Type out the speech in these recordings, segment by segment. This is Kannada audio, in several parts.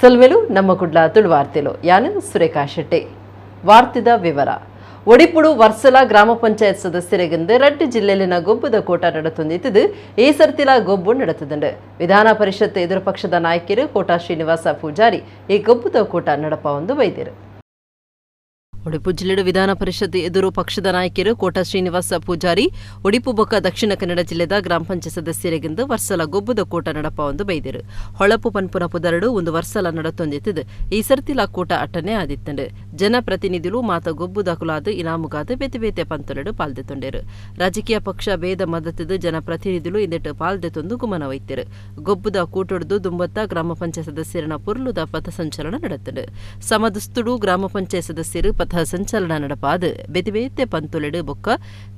ಸಲ್ಮೆಲು ನಮ್ಮ ಕುಡ್ಲ ತುಳುವಾರ್ತೆಲು ಯಾನು ಸುರೇಖಾ ಶೆಟ್ಟಿ ವಾರ್ತೆದ ವಿವರ ಒಡಿಪುಡು ವರ್ಸಲ ಗ್ರಾಮ ಪಂಚಾಯತ್ ಸದಸ್ಯರಿಗಿಂದ ರಡ್ಡು ಜಿಲ್ಲೆಯಲ್ಲಿನ ಗೊಬ್ಬದ ಕೋಟ ನಡೆತೊಂದಿದ್ದು ಈ ಸರ್ತಿಲ ಗೊಬ್ಬು ನಡೆತದುಂಡು ವಿಧಾನ ಪರಿಷತ್ ಎದುರು ಪಕ್ಷದ ನಾಯಕರು ಕೋಟ ಶ್ರೀನಿವಾಸ ಪೂಜಾರಿ ಈ ಗೊಬ್ಬದ ಕೋಟ ನಡಪ ಒಂದು ಬೈದಿರು ಒಡಿಪು ಜಿಲ್ಲೆಡು ವಿಧಾನ ಪರಿಷತ್ ಎದುರು ಪಕ್ಷದ ನಾಯಕರು ಕೋಟ ಶ್ರೀನಿವಾಸ ಪೂಜಾರಿ ಒಡಿಪು ಬೊಕ್ಕ ದಕ್ಷಿಣ ಕನ್ನಡ ಜಿಲ್ಲೆದ ಗ್ರಾಮ ಪಂಚಾಯತ್ ಸದಸ್ಯರಿಗಿಂದು ವರ್ಸಲ ಗೊಬ್ಬದ ಕೋಟ ನಡಪ ಒಂದು ಬೈದಿರು ಹೊಳಪು ಪನ್ಪುನ ಪುದರಡು ಒಂದು ವರ್ಸಲ ನಡತೊಂದಿತ್ತು ಈ ಸರ್ತಿಲ ಕೋಟ ಅಟ್ಟನೆ ಆದಿತ್ತಂಡು ಜನಪ್ರತಿನಿಧಿಗಳು ಮಾತ ಗೊಬ್ಬುದ ಕುಲಾದು ಇನಾಮುಗಾದ ಬೇತೆ ಬೇತೆ ಪಂತೊಲಡು ಪಾಲ್ದೆತೊಂಡರು ರಾಜಕೀಯ ಪಕ್ಷ ಭೇದ ಮದತದು ಜನಪ್ರತಿನಿಧಿಗಳು ಇಂದೆಟ್ಟು ಪಾಲ್ದೆತೊಂದು ಗುಮನ ವೈದ್ಯರು ಗೊಬ್ಬುದ ಕೂಟೊಡ್ದು ದುಂಬತ್ತ ಗ್ರಾಮ ಪಂಚಾಯತ್ ಸದಸ್ಯರನ ಪುರ್ಲುದ ಪಥಸಂಚಲನ ನಡೆತಂಡು ಸಮದುಸ್ತುಡು ಗ್ರಾಮ ಪಂಚಾಯತ್ ಸದಸ್ಯರು ಪಥ ಸಂಚಲನ ನಡಪಾದು ಬೇತೆ ಬೇತೆ ಪಂತೊಲೆಡು ಬೊಕ್ಕ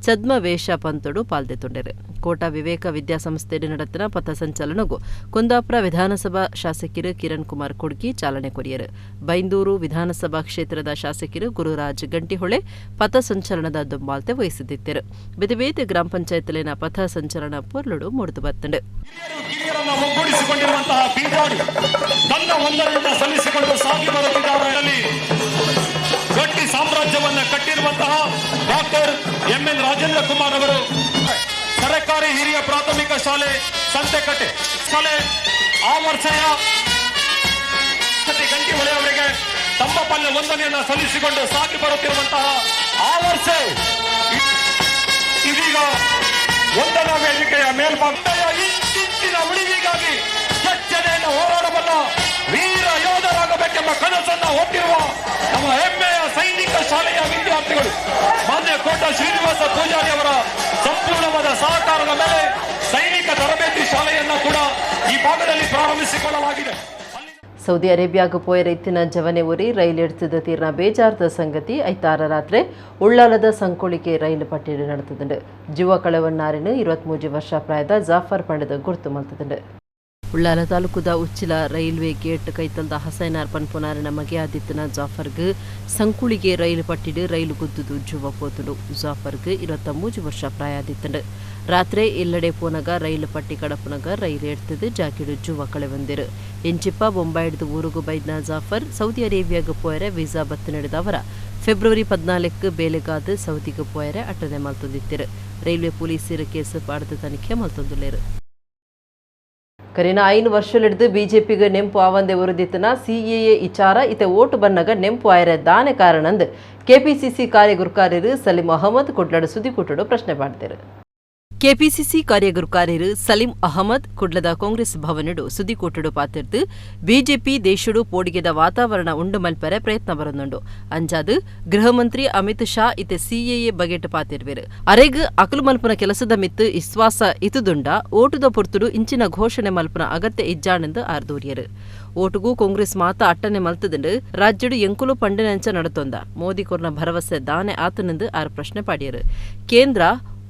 ಛದ್ಮ ವೇಷ ಪಂತೊಡು ಪಾಲ್ದೆತೊಂಡರು ಕೋಟ ವಿವೇಕ ವಿದ್ಯಾಸಂಸ್ಥೆಡು ನಡೆತಿನ ಪಥ ಸಂಚಲನಗೂ ಕುಂದಾಪುರ ವಿಧಾನಸಭಾ ಶಾಸಕರು ಕಿರಣ್ ಕುಮಾರ್ ಕೊಡ್ಗಿ ಚಾಲನೆ ಕೊರಿಯರು ಬೈಂದೂರು ವಿಧಾನಸಭಾ ಕ್ಷೇತ್ರದ ಶಾಸಕರು ಗುರುರಾಜ್ ಗಂಟಿಹೊಳೆ ಪಥ ಸಂಚಲನದ ದುಂಬಾಲ್ತೆ ವಹಿಸಿದ್ದರು ಬೇತೆ ಬೇತೆ ಗ್ರಾಮ ಪಂಚಾಯತ್ಲಿನ ಪಥ ಸಂಚಲನ ಪೊರ್ಲುಡು ಮೂಡಿದು ಬರ್ತಂಡು ಗಟ್ಟಿ ಸಾಮ್ರಾಜ್ಯವನ್ನು ಕಟ್ಟಿರುವಂತಹ ಡಾಕ್ಟರ್ ಎಂಎನ್ ರಾಜೇಂದ್ರ ಕುಮಾರ್ ಅವರು ಸರ್ಕಾರಿ ಹಿರಿಯ ಪ್ರಾಥಮಿಕ ಶಾಲೆ ಸಂತೆಕಟ್ಟೆ ಶಾಲೆ ಆ ವರ್ಷಯ ಗಂಟಿಹೊಳೆ ಅವರಿಗೆ ತಮ್ಮ ಪಲ್ಯ ವಂದನೆಯನ್ನು ಸಲ್ಲಿಸಿಕೊಂಡು ಸಾಗಿ ಬರುತ್ತಿರುವಂತಹ ಆ ವರ್ಷ ಇದೀಗ ವಂದನಾ ವೇದಿಕೆಯ ಮೇಲ್ಭಾಗದ ಇಂಚಿನ ಉಳಿವಿಗಾಗಿ ಸ್ವಚ್ಛತೆಯನ್ನು ಹೋರಾಡಬಲ್ಲ ವೀರ ಯೋಧರಾಗಬೇಕೆಂಬ ಕನಸನ್ನು ಹೊತ್ತಿರುವ ನಮ್ಮ ಹೆಮ್ಮೆಯ ಸೈನಿಕ ಶಾಲೆಯ ವಿದ್ಯಾರ್ಥಿಗಳು ಮಾನ್ಯ ಕೋಟ ಶ್ರೀನಿವಾಸ ಪೂಜಾರಿ ಅವರ ಸಂಪೂರ್ಣವಾದ ಸಹಕಾರದ ಮೇಲೆ ಸೈನಿಕ ತರಬೇತಿ ಶಾಲೆಯನ್ನು ಕೂಡ ಈ ಭಾಗದಲ್ಲಿ ಪ್ರಾರಂಭಿಸಿಕೊಳ್ಳಲಾಗಿದೆ. ಸೌದಿ ಅರೇಬಿಯಾಗ ಪೋಯ ರೈತಿನ ಜವನೆ ಉರಿ ರೈಲು ಎಡ್ತಿದ ತೀರ್ನ ಬೇಜಾರದ ಸಂಗತಿ ಐತಾರ ರಾತ್ರಿ ಉಳ್ಳಾಲದ ಸಂಕೋಳಿಕೆ ರೈಲು ಪಟ್ಟಿಡು ನಡೆತದುಂಡು ಜೀವ ಕಳವನ್ನಾರಿನ 23 ವರ್ಷ ಪ್ರಾಯದ ಜಾಫರ್ ಪಂಡದ ಗುರ್ತು ಮಲ್ತದುಂಡು ಉಳ್ಳಾಲ ತಾಲೂಕುದ ಉಚ್ಚಿಲ ರೈಲ್ವೆ ಗೇಟ್ ಕೈತಲ್ದ ಹಸೈನಾರ್ ಪನ್ಪುನಾರಿನ ಮಗೆ ಆದಿತ್ತನ ಜಾಫರ್ಗ್ ಸಂಕುಳಿಗೆ ರೈಲು ಪಟ್ಟಿಡು ರೈಲು ಗುದ್ದುದು ಜುವ ಪೋತುಡು ಜಾಫರ್ಗ್ 23 ವರ್ಷ ಪ್ರಾಯ ಆದಿತ್ತಂಡು ರಾತ್ರಿ ಎಲ್ಲೆಡೆ ಪೋನಗ ರೈಲು ಪಟ್ಟಿ ಕಡಪುನಗ ರೈಲು ಎಡ್ತದು ಜಾಕಿಡು ಜುವ ಕಳೆ ಬಂದಿರು ಎಂಚಿಪ್ಪ ಬೊಂಬಾಯಿಡ್ದು ಊರುಗು ಬೈದ್ನ ಜಾಫರ್ ಸೌದಿ ಅರೇಬಿಯಾಗ ಪೋಯರೆ ವೀಸಾ ಬತ್ತು ನಡೆದವರ ಫೆಬ್ರವರಿ 14 ಬೇಲೆಗಾದ ಸೌದಿಗೆ ಪೋಯರೆ ಅಟ್ಟನೆ ಮಲ್ತೊಂದಿತ್ತಿರು ರೈಲ್ವೆ ಪೊಲೀಸರು ಕೇಸು ಪಾಡ್ದು ತನಿಖೆ ಮಲ್ತೊಂದುಲ್ಲೇರು ಕರಿನ 5 ವರ್ಷಲಿಡ್ದು ಬಿಜೆಪಿಗೆ ನೆಂಪು ಆವಂದೆ ಉರುದಿತ್ತನ ಸಿಎಎ ವಿಚಾರ ಇತೆ ಓಟು ಬನ್ನಗ ನೆಂಪು ಆಯರೆ ದಾನೆ ಕಾರಣಂದು ಕೆಪಿಸಿಸಿ ಕಾರ್ಯಗುರುಕಾರ್ಯರು ಸಲೀಂ ಅಹಮದ್ ಕುಡ್ಲಡ ಸುದ್ದಿಕೂಟಡು ಪ್ರಶ್ನೆ ಮಾಡಿದರು ಕೆಪಿಸಿಸಿ ಕಾರ್ಯಗುರುಕಾರ್ಯರು ಸಲೀಂ ಅಹಮದ್ ಕುಡ್ಲದ ಕಾಂಗ್ರೆಸ್ ಭವನಡು ಸುದ್ದಿಕೂಟಡು ಪಾತಿರ್ದು ಬಿಜೆಪಿ ದೇಶಡು ಪೋಡಿಗೆದ ವಾತಾವರಣ ಉಂಡು ಮಲ್ಪರೆ ಪ್ರಯತ್ನ ಬರೊಂದುಂಡು ಅಂಜಾದು ಗೃಹ ಮಂತ್ರಿ ಅಮಿತ್ ಶಾ ಇತೆ ಸಿಎಎ ಬಗೆಟ್ ಪಾತಿರ್ವೆರು ಅರೆಗ್ ಅಕಲು ಮಲ್ಪನ ಕೆಲಸದ ಮಿತ್ತು ವಿಶ್ವಾಸ ಇತುದುಂಡ ಓಟುದ ಪೊರ್ತುಡು ಇಂಚಿನ ಘೋಷಣೆ ಮಲ್ಪನ ಅಗತ್ಯ ಇಜ್ಜಾನೆಂದು ಆರ್ದೂರ್ಯರು ಓಟುಗೂ ಕಾಂಗ್ರೆಸ್ ಮಾತ ಅಟ್ಟನೆ ಮಲ್ತದುಂಡು ರಾಜ್ಯಡು ಎಂಕುಲು ಪಂಡಿನಂಚ ನಡತೊಂದ ಮೋದಿ ಕೊರ್ನ ಭರವಸೆ ದಾನೆ ಆತನೆಂದು ಆರು ಪ್ರಶ್ನೆ ಪಾಡಿಯರು ಕೇಂದ್ರ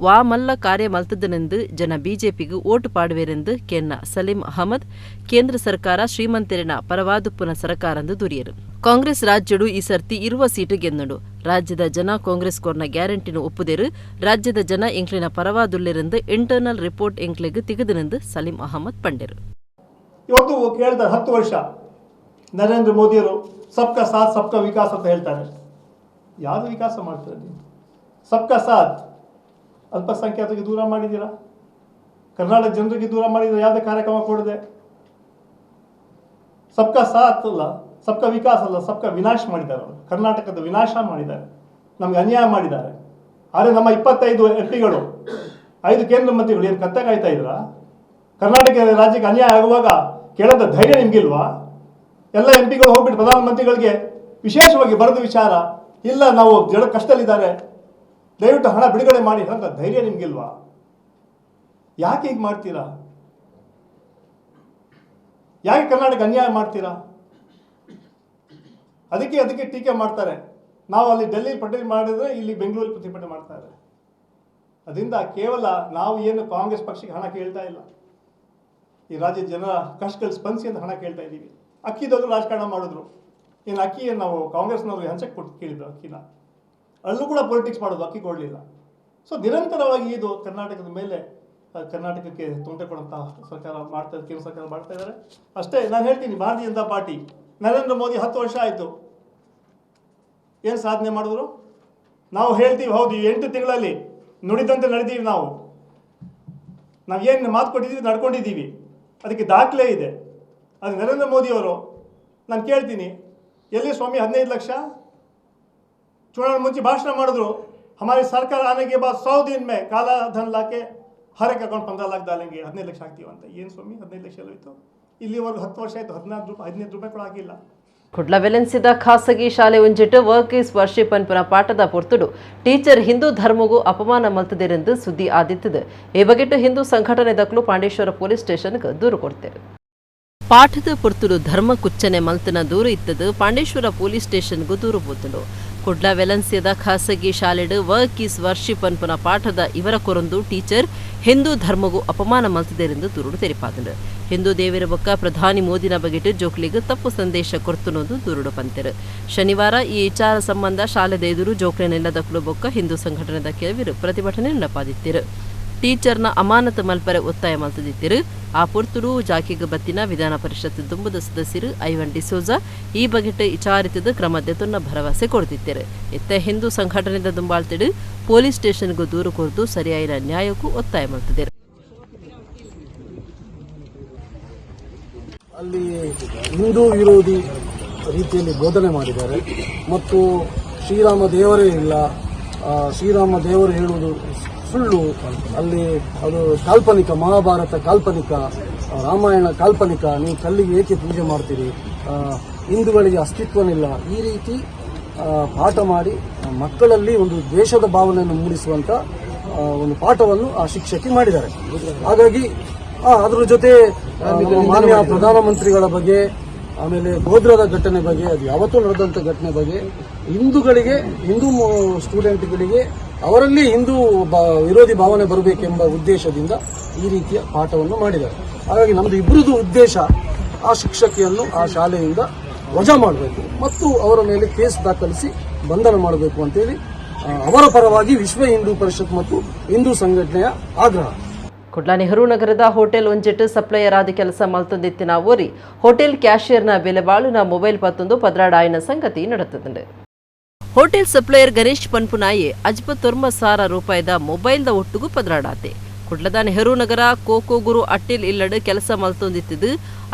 ವಾ ಮಲ್ಲ ಕಾರ್ಯ ಮಲ್ತದನೆಂದು ಜನ ಬಿಜೆಪಿಗೂ ಓಟು ಪಾಡುವೆರೆಂದು ಕೆನ್ನ ಸಲೀಂ ಅಹಮದ್ ಕೇಂದ್ರ ಸರ್ಕಾರ ಶ್ರೀಮಂತರಿನ ಪರವಾದುಪ್ಪುನ ಸರ್ಕಾರಂದು ದುರಿಯರು ಕಾಂಗ್ರೆಸ್ ರಾಜ್ಯಡು ಈ ಸರ್ತಿ ಇರುವ ಸೀಟು ಗೆನ್ನಡು ರಾಜ್ಯದ ಜನ ಕಾಂಗ್ರೆಸ್ ಕೋರ್ನ ಗ್ಯಾರಂಟಿನ ಒಪ್ಪುದೇರು ರಾಜ್ಯದ ಜನ ಎಂಕ್ಲಿನ ಪರವಾದುಲ್ಲೆರೆಂದು ಇಂಟರ್ನಲ್ ರಿಪೋರ್ಟ್ ಎಂಕ್ಲೆಗ್ ತಿಗದನೆಂದು ಸಲೀಂ ಅಹಮದ್ ಪಂಡೆರು ಇವತ್ತು ಕೇಳ್ತಾರೆ 10 ವರ್ಷ ನರೇಂದ್ರ ಮೋದಿಯವರು ಸಬ್ಕಾ ಸಾಥ್ ಸಬ್ಕಾ ವಿಕಾಸ್ ಅಂತ ಹೇಳ್ತಾರೆ ಯಾವುದು ವಿಕಾಸ ಮಾಡ್ತಾರೆ ನೀವು ಸಬ್ಕಾ ಸಾಥ್ ಅಲ್ಪಸಂಖ್ಯಾತರಿಗೆ ದೂರ ಮಾಡಿದ್ದೀರಾ ಕರ್ನಾಟಕ ಜನರಿಗೆ ದೂರ ಮಾಡಿದ್ದೀರಾ ಯಾವುದೇ ಕಾರ್ಯಕ್ರಮ ಕೊಡದೆ ಸಬ್ಕಾ ಸಾಥ್ ಅಲ್ಲ ಸಬ್ಕಾ ವಿಕಾಸ್ ಅಲ್ಲ ಸಬ್ಕಾ ವಿನಾಶ ಮಾಡಿದ್ದಾರೆ ಅವರು ಕರ್ನಾಟಕದ ವಿನಾಶ ಮಾಡಿದ್ದಾರೆ ನಮ್ಗೆ ಅನ್ಯಾಯ ಮಾಡಿದ್ದಾರೆ ಆದರೆ ನಮ್ಮ 25 MP-ಗಳು 5 ಕೇಂದ್ರ ಮಂತ್ರಿಗಳು ಏನು ಕತ್ತೆ ಕಾಯ್ತಾ ಇದ್ರಾ ಕರ್ನಾಟಕ ರಾಜ್ಯಕ್ಕೆ ಅನ್ಯಾಯ ಆಗುವಾಗ ಕೇಳದ ಧೈರ್ಯ ನಿಮ್ಗಿಲ್ವಾ ಎಲ್ಲ MP-ಗಳು ಹೋಗ್ಬಿಟ್ಟು ಪ್ರಧಾನಮಂತ್ರಿಗಳಿಗೆ ವಿಶೇಷವಾಗಿ ಬರೆದ ವಿಚಾರ ಇಲ್ಲ ನಾವು ಜನ ಕಷ್ಟದಲ್ಲಿದ್ದಾರೆ ದಯವಿಟ್ಟು ಹಣ ಬಿಡುಗಡೆ ಮಾಡಿ ಅಂತ ಧೈರ್ಯ ನಿಮ್ಗಿಲ್ವಾ ಯಾಕೆ ಹೀಗೆ ಮಾಡ್ತೀರಾ ಯಾಕೆ ಕರ್ನಾಟಕ ಅನ್ಯಾಯ ಮಾಡ್ತೀರಾ ಅದಕ್ಕೆ ಟೀಕೆ ಮಾಡ್ತಾರೆ ನಾವು ಅಲ್ಲಿ ಡೆಲ್ಲಿ ಪ್ರತಿಭಟನೆ ಮಾಡಿದ್ರೆ ಇಲ್ಲಿ ಬೆಂಗಳೂರಲ್ಲಿ ಪ್ರತಿಭಟನೆ ಮಾಡ್ತಾರೆ ಅದರಿಂದ ಕೇವಲ ನಾವು ಏನು ಕಾಂಗ್ರೆಸ್ ಪಕ್ಷಕ್ಕೆ ಹಣ ಕೇಳ್ತಾ ಇಲ್ಲ ಈ ರಾಜ್ಯದ ಜನರ ಕಷ್ಟಗಳು ಸ್ಪಂದಿಸಿ ಅಂತ ಹಣ ಕೇಳ್ತಾ ಇದ್ದೀವಿ ಅಕ್ಕಿದವರು ರಾಜಕಾರಣ ಮಾಡಿದ್ರು ಏನು ಅಕ್ಕಿಯನ್ನು ನಾವು ಕಾಂಗ್ರೆಸ್ನವ್ರಿಗೆ ಹಂಚಕ್ಕೆ ಕೊಟ್ಟು ಕೇಳಿದ್ರು ಅಕ್ಕಿನ ಅಲ್ಲೂ ಕೂಡ ಪೊಲಿಟಿಕ್ಸ್ ಮಾಡೋದು ಅಕ್ಕಿ ಕೊಡಲಿಲ್ಲ ಸೊ ನಿರಂತರವಾಗಿ ಇದು ಕರ್ನಾಟಕದ ಮೇಲೆ ಕರ್ನಾಟಕಕ್ಕೆ ತೊಂದರೆ ಕೊಡುವಂತಹ ಸರ್ಕಾರ ಮಾಡ್ತಾ ಕೇಂದ್ರ ಸರ್ಕಾರ ಮಾಡ್ತಾ ಇದ್ದಾರೆ ಅಷ್ಟೇ ನಾನು ಹೇಳ್ತೀನಿ ಭಾರತೀಯ ಜನತಾ ಪಾರ್ಟಿ ನರೇಂದ್ರ ಮೋದಿ 10 ವರ್ಷ ಆಯಿತು, ಏನು ಸಾಧನೆ ಮಾಡಿದ್ರು? ನಾವು ಹೇಳ್ತೀವಿ ಹೌದು, 8 ತಿಂಗಳಲ್ಲಿ ನುಡಿದಂತೆ ನಡೆದೀವಿ. ನಾವು ಏನು ಮಾತು ಕೊಟ್ಟಿದ್ದೀವಿ ನಡ್ಕೊಂಡಿದ್ದೀವಿ, ಅದಕ್ಕೆ ದಾಖಲೆ ಇದೆ. ಅದು ನರೇಂದ್ರ ಮೋದಿಯವರು. ನಾನು ಕೇಳ್ತೀನಿ, ಎಲ್ಲಿ ಸ್ವಾಮಿ 15 ಲಕ್ಷ? ಚುನಾವಣೆ ಮುಂಚೆ ಭಾಷಣ ಮಾಡಿದ್ರು, हमारे सरकार आने के बाद 100 दिन में काला धन लाके हर एक अकाउंट 15 लाख डालेंगे, 15 ಲಕ್ಷ ಆಗ್ತೀವಿ ಅಂತ. ಏನು ಸ್ವಾಮಿ 15 ಲಕ್ಷ ಎಲ್ಲೋಯ್ತು? ಇಲ್ಲಿವರೆಗೂ 10 ವರ್ಷ ಆಯಿತು, 15 ರೂಪಾಯಿ ಕೂಡ ಆಗಿಲ್ಲ. ಕುಡ್ಲವೆಲೆನ್ಸಿದ ಖಾಸಗಿ ಶಾಲೆ ಉಂಜಿಟ್ಟು ವರ್ಕೀಸ್ ವರ್ಷಿಪ್ ಪನ್ಪುನ ಪಾಠದ ಪೊರ್ತುಡು ಟೀಚರ್ ಹಿಂದೂ ಧರ್ಮಗೂ ಅಪಮಾನ ಮಲ್ತದೆರೆಂದು ಸುದ್ದಿ ಆದಿತ್ತದು. ಈ ಬಗೆಟ್ಟು ಹಿಂದೂ ಸಂಘಟನೆ ದಕ್ಕಲು ಪಾಂಡೇಶ್ವರ ಪೊಲೀಸ್ ಸ್ಟೇಷನ್ಗೆ ದೂರು ಕೊಡ್ತೇವೆ. ಪಾಠದ ಪೊರ್ತುಡು ಧರ್ಮ ಕುಚ್ಚನೆ ಮಲ್ತನ ದೂರು ಇತ್ತದು ಪಾಂಡೇಶ್ವರ ಪೊಲೀಸ್ ಸ್ಟೇಷನ್ಗೂ ದೂರು ಪೋತುಡು. ಕುಡ್ಲವೆಲೆನ್ಸಿದ ಖಾಸಗಿ ಶಾಲೆಡು ವರ್ಕೀಸ್ ವರ್ಷಿಪ್ ಪನ್ಪುನ ಪಾಠದ ಇವರ ಕೊರೊಂದು ಟೀಚರ್ ಹಿಂದೂ ಧರ್ಮಗೂ ಅಪಮಾನ ಮಲ್ತದೆರೆಂದು ದೂರುಡು ತೆರಿಪಾದುಂಡು. ಹಿಂದೂ ದೇವರ ಬೊಕ್ಕ ಪ್ರಧಾನಿ ಮೋದಿನ ಬಗೆಟ್ ಜೋಕ್ಲಿಗೆ ತಪ್ಪು ಸಂದೇಶ ಕೊರ್ತುನೋದು ದೂರುಡು ಪಂತೆರು. ಶನಿವಾರ ಈ ವಿಚಾರ ಸಂಬಂಧ ಶಾಲೆದ ಎದುರು ಜೋಕ್ಲೆ ನೆಲ್ಲದಕ್ಕಲು ಬೊಕ್ಕ ಹಿಂದೂ ಸಂಘಟನೆದ ಕೆಲವರು ಪ್ರತಿಭಟನೆ ನಡೆಪಾದಿತ್ತಿರು. ಟೀಚರ್ನ ಅಮಾನತು ಮಲ್ಪರೆ ಒತ್ತಾಯ ಮಲ್ತದಿತ್ತಿರು. ಆ ಪೊರ್ತುಡು ಜಾಕಿಗ ಬತ್ತಿನ ವಿಧಾನ ಪರಿಷತ್ ದುಂಬುದ ಸದಸ್ಯರು ಐವನ್ ಡಿಸೋಜಾ ಈ ಬಗೆಟ್ ವಿಚಾರಿತದ ಕ್ರಮದೆತೊನ್ನ ಭರವಸೆ ಕೊಡ್ತಿತ್ತಿರು. ಇತ್ತ ಹಿಂದೂ ಸಂಘಟನೆದ ದುಂಬಾಳ್ತಿಡು ಪೊಲೀಸ್ ಸ್ಟೇಷನ್ಗೂ ದೂರು ಕೊರದು ಸರಿಯಾದ ನ್ಯಾಯಕ್ಕೂ ಒತ್ತಾಯ ಮಲ್ತದಿರು. ಅಲ್ಲಿ ಹಿಂದೂ ವಿರೋಧಿ ರೀತಿಯಲ್ಲಿ ಬೋಧನೆ ಮಾಡಿದ್ದಾರೆ ಮತ್ತು ಶ್ರೀರಾಮ ದೇವರೇ ಇಲ್ಲ, ಶ್ರೀರಾಮ ದೇವರು ಹೇಳುವುದು ಸುಳ್ಳು, ಅಲ್ಲಿ ಅದು ಕಾಲ್ಪನಿಕ, ಮಹಾಭಾರತ ಕಾಲ್ಪನಿಕ, ರಾಮಾಯಣ ಕಾಲ್ಪನಿಕ, ನೀವು ಕಲ್ಲಿಗೆ ಏಕೆ ಪೂಜೆ ಮಾಡ್ತೀರಿ, ಹಿಂದೂಗಳಿಗೆ ಅಸ್ತಿತ್ವವಿಲ್ಲ, ಈ ರೀತಿ ಪಾಠ ಮಾಡಿ ಮಕ್ಕಳಲ್ಲಿ ಒಂದು ದ್ವೇಷದ ಭಾವನೆಯನ್ನು ಮೂಡಿಸುವಂತ ಒಂದು ಪಾಠವನ್ನು ಆ ಶಿಕ್ಷಕಿ ಮಾಡಿದ್ದಾರೆ. ಹಾಗಾಗಿ ಅದರ ಜೊತೆ ಮಾನ್ಯ ಪ್ರಧಾನಮಂತ್ರಿಗಳ ಬಗ್ಗೆ, ಆಮೇಲೆ ಗೋಧ್ರದ ಘಟನೆ ಬಗ್ಗೆ, ಅದು ಯಾವತ್ತೂ ನಡೆದಂಥ ಘಟನೆ ಬಗ್ಗೆ ಹಿಂದೂಗಳಿಗೆ, ಹಿಂದೂ ಸ್ಟೂಡೆಂಟ್ಗಳಿಗೆ ಅವರಲ್ಲಿ ಹಿಂದೂ ವಿರೋಧಿ ಭಾವನೆ ಬರಬೇಕೆಂಬ ಉದ್ದೇಶದಿಂದ ಈ ರೀತಿಯ ಪಾಠವನ್ನು ಮಾಡಿದ್ದಾರೆ. ಹಾಗಾಗಿ ನಮ್ಮದು ಇಬ್ಬರದು ಉದ್ದೇಶ ಆ ಶಿಕ್ಷಕಿಯನ್ನು ಆ ಶಾಲೆಯಿಂದ ವಜಾ ಮಾಡಬೇಕು ಮತ್ತು ಅವರ ಮೇಲೆ ಕೇಸ್ ದಾಖಲಿಸಿ ಬಂಧನ ಮಾಡಬೇಕು ಅಂತೇಳಿ ಅವರ ಪರವಾಗಿ ವಿಶ್ವ ಹಿಂದೂ ಪರಿಷತ್ ಮತ್ತು ಹಿಂದೂ ಸಂಘಟನೆಯ ಆಗ್ರಹ. ಕುಡ್ಲ ನೆಹರು ನಗರದ ಹೋಟೆಲ್ ಒಂಜಿಟ್ಟು ಸಪ್ಲೈಯರ್ ಆದ ಕೆಲಸ ಮಲ್ತೊಂದಿತ್ತಿನ ಓರಿ ಹೋಟೆಲ್ ಕ್ಯಾಶಿಯರ್ನ ಬೆಲೆ ಬಾಳುನ ಮೊಬೈಲ್ ಪತ್ತೊಂದು ಪದ್ರಾಡಾಯಿನ ಸಂಗತಿ ನಡೆತದೆ. ಹೋಟೆಲ್ ಸಪ್ಲೈಯರ್ ಗಣೇಶ್ ಪನ್ಪುನಾಯಿ 59,000 ರೂಪಾಯಿದ ಮೊಬೈಲ್ದ ಒಟ್ಟುಗೂ ಪದ್ರಾಡಾತೆ. ಕುಡ್ಲದ ನೆಹರು ನಗರ ಕೋಕೋಗುರು ಅಟ್ಟಿಲ್ ಇಲ್ಲಡ್ ಕೆಲಸ ಮಲ್ತೊಂದಿತ್ತಿದ್ದು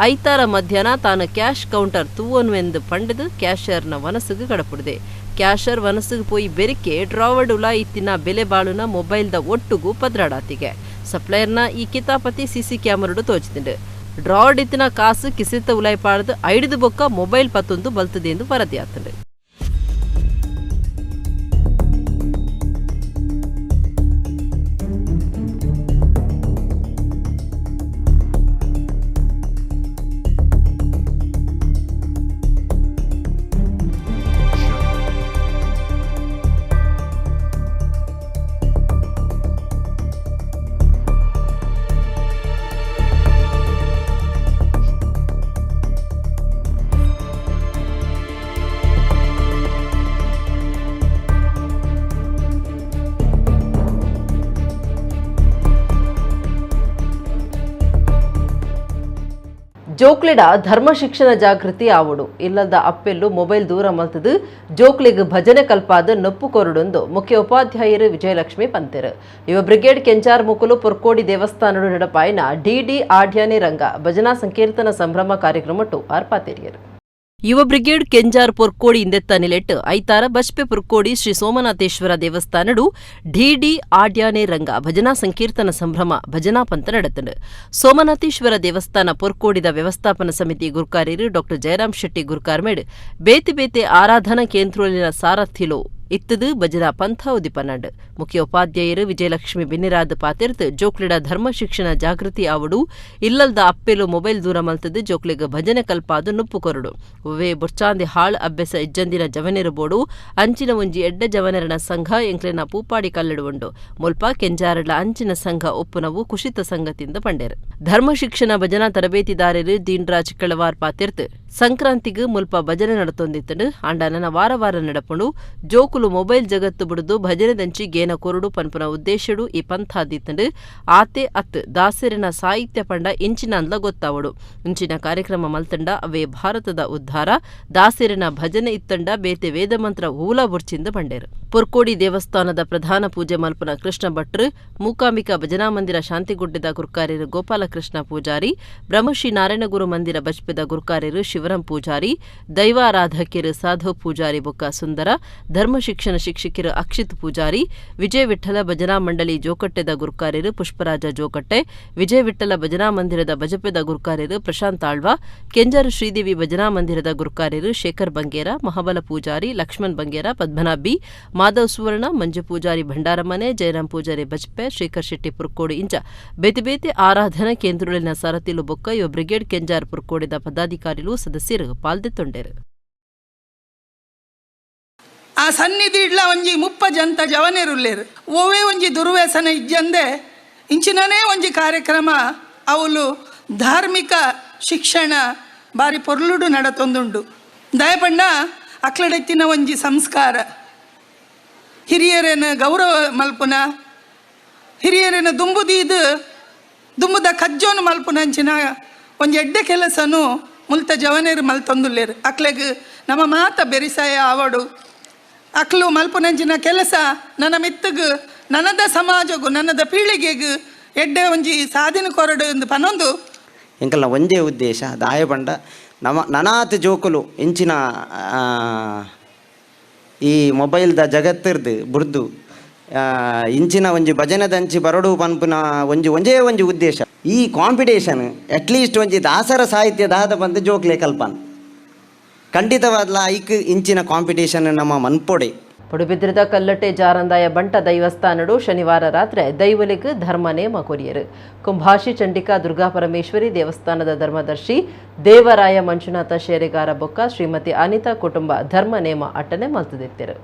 ಐತಾರ ಮಧ್ಯಾಹ್ನ ತಾನು ಕ್ಯಾಶ್ ಕೌಂಟರ್ ತೂವನ್ವೆಂದು ಪಂಡದು ಕ್ಯಾಶಿಯರ್ನ ವನಸ್ಸಿಗೆ ಗಡಪುಡಿದೆ. ಕ್ಯಾಶರ್ ವನಸ್ಸಿಗೆ ಪೋಯಿ ಬೆರಿಕೆ ಡ್ರಾವಡ್ ಉಲಾ ಇತ್ತಿನ ಬೆಲೆ ಬಾಳುನ ಮೊಬೈಲ್ದ ಒಟ್ಟುಗೂ ಪದ್ರಾಡಾತಿಗೆ. ಸಪ್ಲೈಯರ್ನ ಈ ಕಿತಾಪತಿ ಸಿಸಿ ಕ್ಯಾಮರಡು ತೋಚಿತಿಂಡು. ಡ್ರಾವಡ್ ಇತ್ತಿನ ಕಾಸು ಕಿಸಿತ ಉಲಾಯ್ ಪಾಡ್ದು ಐಡಿದು ಬೊಕ್ಕ ಮೊಬೈಲ್ ಪತ್ತೊಂದು ಬಲ್ತದೆ ಎಂದು ವರದಿ ಆತಂಡು. ಜೋಕ್ಲಿಡ ಧರ್ಮ ಶಿಕ್ಷಣ ಜಾಗೃತಿ ಆವಡು ಇಲ್ಲದ ಅಪ್ಪೆಲ್ಲು ಮೊಬೈಲ್ ದೂರ ಮಲ್ತದು ಜೋಕ್ಲಿಗೆ ಭಜನೆ ಕಲ್ಪಾದ ನೊಪ್ಪು ಕೊರಡೊಂದು ಮುಖ್ಯ ಉಪಾಧ್ಯಾಯರು ವಿಜಯಲಕ್ಷ್ಮಿ ಪಂತೆರು. ಯುವ ಬ್ರಿಗೇಡ್ ಕೆಂಚಾರ್ ಮುಕುಲು ಪೊರ್ಕೋಡಿ ದೇವಸ್ಥಾನಡು ನಡಪಾಯಿನ ಡಿಡಿ ಆಡ್ಯಾನೆ ರಂಗ ಭಜನಾ ಸಂಕೀರ್ತನ ಸಂಭ್ರಮ ಕಾರ್ಯಕ್ರಮಟ್ಟು ಆರ್ಪಾತೆರಿಯರು. ಯುವ ಬ್ರಿಗೇಡ್ ಕೆಂಜಾರ್ ಪೊರ್ಕೋಡಿ ಇಂದೆತ್ತ ನಿಲೆಟ್ಟು ಐತಾರ ಬಸ್ಪೆ ಪೊರ್ಕೋಡಿ ಶ್ರೀ ಸೋಮನಾಥೇಶ್ವರ ದೇವಸ್ಥಾನಡು ಡಿಡಿ ಆಡ್ಯಾನೆ ರಂಗ ಭಜನಾ ಸಂಕೀರ್ತನ ಸಂಭ್ರಮ ಭಜನಾ ಪಂತ ನಡೆತಂಡು. ಸೋಮನಾಥೇಶ್ವರ ದೇವಸ್ಥಾನ ಪೊರ್ಕೋಡಿದ ವ್ಯವಸ್ಥಾಪನಾ ಸಮಿತಿ ಗುರುಕಾರ್ಯರು ಡಾ ಜಯರಾಮ್ ಶೆಟ್ಟಿ ಗುರುಕಾರ್ಮೇಡ್ ಬೇತೆ ಬೇತೆ ಆರಾಧನಾ ಕೇಂದ್ರೋಲಿನ ಸಾರಥಿಲೋ ಇತ್ತದು ಭಜನಾ ಪಂಥ ಉದಿಪನಂಡ್. ಮುಖ್ಯ ಉಪಾಧ್ಯಾಯರು ವಿಜಯಲಕ್ಷ್ಮಿ ಬಿನ್ನಿರಾದ ಪಾತಿರ್ತ್ ಜೋಕ್ಲಿಡ ಧರ್ಮ ಶಿಕ್ಷಣ ಜಾಗೃತಿ ಆವಡು ಇಲ್ಲಲ್ದ ಅಪ್ಪೆಲು ಮೊಬೈಲ್ ದೂರ ಮಲ್ತದು ಜೋಕ್ಲಿಗ ಭಜನೆ ಕಲ್ಪಾದು ನುಪ್ಪು ಕೊರಡು ಒವ್ವೇ ಬೊಚ್ಚಾಂದಿ ಹಾಳ್ ಅಭ್ಯಾಸ ಇಜ್ಜಂದಿನ ಜವನೆರು ಬೋಡು ಅಂಚಿನ ಒಂಜಿ ಎಡ್ಡ ಜವನೆರನ ಸಂಘ ಎಂಕ್ಲೆನ ಪೂಪಾಡಿ ಕಲ್ಲಡುವಂಡು ಮುಲ್ಪ ಕೆಂಜಾರಲ ಅಂಚಿನ ಸಂಘ ಒಪ್ಪುನವು ಕುಶಿತ ಸಂಗತಿಯಿಂದ ಪಂಡೇರು. ಧರ್ಮ ಶಿಕ್ಷಣ ಭಜನಾ ತರಬೇತಿದಾರರು ದೀನ್ರಾಜ್ ಕೆಳವಾರ್ ಪಾತಿರ್ತ್ ಸಂಕ್ರಾಂತಿಗೂ ಮುಲ್ಪ ಭಜನೆ ನಡತೊಂದಿತ್ತಂಡು ಆಂಡ ನನ್ನ ವಾರ ನಡಪುಂಡು ಜೋಕುಲು ಮೊಬೈಲ್ ಜಗತ್ತು ಬಿಡುದು ಭಜನೆ ದಂಚಿ ಗೇನ ಕೊರಡು ಪನ್ಪುನ ಉದ್ದೇಶಡು ಈ ಪಂಥಾದಿತ್ತಂಡು ಆತೆ ಅತ್ ದಾಸರಿನ ಸಾಹಿತ್ಯ ಪಂಡ ಇಂಚಿನ ಅಂದ್ಲ ಗೊತ್ತಾವಡು ಇಂಚಿನ ಕಾರ್ಯಕ್ರಮ ಮಲ್ತಂಡ ಅವೇ ಭಾರತದ ಉದ್ಧಾರ ದಾಸರಿನ ಭಜನೆ ಇತ್ತಂಡ ಬೇತೆ ವೇದಮಂತ್ರ ಹೂಲ ಬುರ್ಚಿಂದ ಬಂಡೇರು ಪೊರ್ಕೋಡಿ ದೇವಸ್ಥಾನದ ಪ್ರಧಾನ ಪೂಜೆ ಮಲ್ಪನ ಕೃಷ್ಣ ಭಟ್ರು ಮೂಕಾಂಬಿಕಾ ಭಜನಾ ಮಂದಿರ ಶಾಂತಿಗುಡ್ಡದ ಗುರುಕಾರ್ಯರು ಗೋಪಾಲಕೃಷ್ಣ ಪೂಜಾರಿ ಬ್ರಹ್ಮಶ್ರೀ ನಾರಾಯಣಗುರು ಮಂದಿರ ಬಜ್ಪೆದ ಗುರುಕಾರ್ಯರು ಶಿವರಾಂ ಪೂಜಾರಿ ದೈವಾರಾಧಕಿರು ಸಾಧು ಪೂಜಾರಿ ಬೊಕ್ಕ ಸುಂದರ ಧರ್ಮ ಶಿಕ್ಷಣ ಶಿಕ್ಷಕಿರು ಅಕ್ಷಿತ್ ಪೂಜಾರಿ ವಿಜಯ ವಿಠಲ ಭಜನಾ ಮಂಡಳಿ ಜೋಕಟ್ಟೆದ ಗುರುಕಾರ್ಯರು ಪುಷ್ಪರಾಜ ಜೋಕಟ್ಟೆ ವಿಜಯ ವಿಠಲ ಭಜನಾ ಮಂದಿರದ ಬಜಪೆದ ಗುರುಕಾರ್ಯರು ಪ್ರಶಾಂತ್ ಆಳ್ವ ಕೆಂಜಾರು ಶ್ರೀದೇವಿ ಭಜನಾ ಮಂದಿರದ ಗುರುಕಾರ್ಯರು ಶೇಖರ್ ಬಂಗೇರ ಮಹಾಬಲ ಪೂಜಾರಿ ಲಕ್ಷ್ಮಣ್ ಬಂಗೇರ ಪದ್ಮನಾಭ್ ಬಿ ಮಾಧವ್ ಸುವರ್ಣ ಮಂಜು ಪೂಜಾರಿ ಭಂಡಾರಮನೆ ಜಯರಾಮ್ ಪೂಜಾರಿ ಬಜ್ಪೆ ಶೇಖರ್ ಶೆಟ್ಟಿ ಪುರ್ಕೋಡಿ ಇಂಚ ಬೇತೆ ಆರಾಧನಾ ಕೇಂದ್ರಗಳಿನ ಸಾರಥಿಲು ಬೊಕ್ಕ ಇವ ಬ್ರಿಗೇಡ್ ಕೆಂಜಾರ್ ಪುರ್ಕೋಡಿದ ಪದಾಧಿಕಾರಿಗಳು ಸದಸ್ಯರು ಪಾಲ್ದೆತ್ತೊಂಡೇರು ಆ ಸನ್ನಿಧಿ ಇಡ್ಲ ಒಂಜಿ ಮುಪ್ಪ ಜಂತ ಜವನೆರುಲ್ಲೇರು ಓವೇ ಒಂಜಿ ದುರ್ವ್ಯಸನ ಇಜ್ಜಂದೆ ಇಂಚಿನನೇ ಒಂಜಿ ಕಾರ್ಯಕ್ರಮ ಅವಳು ಧಾರ್ಮಿಕ ಶಿಕ್ಷಣ ಬಾರಿ ಪೊರ್ಲುಡು ನಡತೊಂದುಂಡು ದಯಪಂಡ ಅಕ್ಲಡೆತ್ತಿನ ಒಂಜಿ ಸಂಸ್ಕಾರ ಹಿರಿಯರೇನ ಗೌರವ ಮಲ್ಪುನ ಹಿರಿಯರೇನ ದುಂಬುದ ಕಜ್ಜೋನು ಮಲ್ಪುನಂಚಿನ ಒಂಜಿ ಎಡ್ಡೆ ಕೆಲಸನು ಮುಲ್ತ ಜವನೇರು ಮಲ್ತೊಂದುಲ್ಲೇರು ಅಕ್ಲೆಗ್ ನಮ್ಮ ಮಾತ ಬೆರಿಸಾಯ ಆವಡು ಅಕ್ಲು ಮಲ್ಪುನಂಚಿನ ಕೆಲಸ ನನ್ನ ಮಿತ್ತಗು ನನ್ನದ ಸಮಾಜಗೂ ನನ್ನದ ಪೀಳಿಗೆಗೂ ಎಡ್ಡೆ ಒಂಜಿ ಸಾಧಿನ ಕೊರಡು ಎಂದು ಪನೊಂದು ಎಂಕಲ್ನ ಒಂದೇ ಉದ್ದೇಶ ದಾಯ ಪಂಡ ನನಾತ್ ಜೋಕುಲು ಇಂಚಿನ ಈ ಮೊಬೈಲ್ದ ಜಗತ್ತಿರ್ದು ಬುರ್ದು ಇಂಚಿನ ಒಂಜಿ ಭಜನೆದಂಚಿ ಬರಡು ಪನ್ಪುನ ಒಂಜೇ ಉದ್ದೇಶ ಈ ಕಾಂಪಿಟೇಷನ್ ಅಟ್ಲೀಸ್ಟ್ ಒಂಜಿ ದಾಸರ ಸಾಹಿತ್ಯ ದಾದ ಬಂದು ಜೋಕ್ಲೆ ಕಲ್ಪನ್ ಖಂಡಿತವಾದ್ಲ ಐಕ್ ಇಂಚಿನ ಕಾಂಪಿಟೇಷನ್ ನಮ್ಮ ಮನ್ಪೊಡೆ ಪಡುಬಿದ್ರದ ಕಲ್ಲಟ್ಟೆ ಜಾರಂದಾಯ ಬಂಟ ದೈವಸ್ಥಾನಡು ಶನಿವಾರ ರಾತ್ರಿ ದೈವಲಿಗ್ ಧರ್ಮ ನೇಮ ಕೊರಿಯರು ಕುಂಭಾಶಿ ಚಂಡಿಕಾ ದುರ್ಗಾ ಪರಮೇಶ್ವರಿ ದೇವಸ್ಥಾನದ ಧರ್ಮದರ್ಶಿ ದೇವರಾಯ ಮಂಜುನಾಥ ಶೇರೆಗಾರ ಬೊಕ್ಕ ಶ್ರೀಮತಿ ಅನಿತಾ ಕುಟುಂಬ ಧರ್ಮ ನೇಮ ಅಟ್ಟನೆ ಮಲ್ತದಿತ್ತರು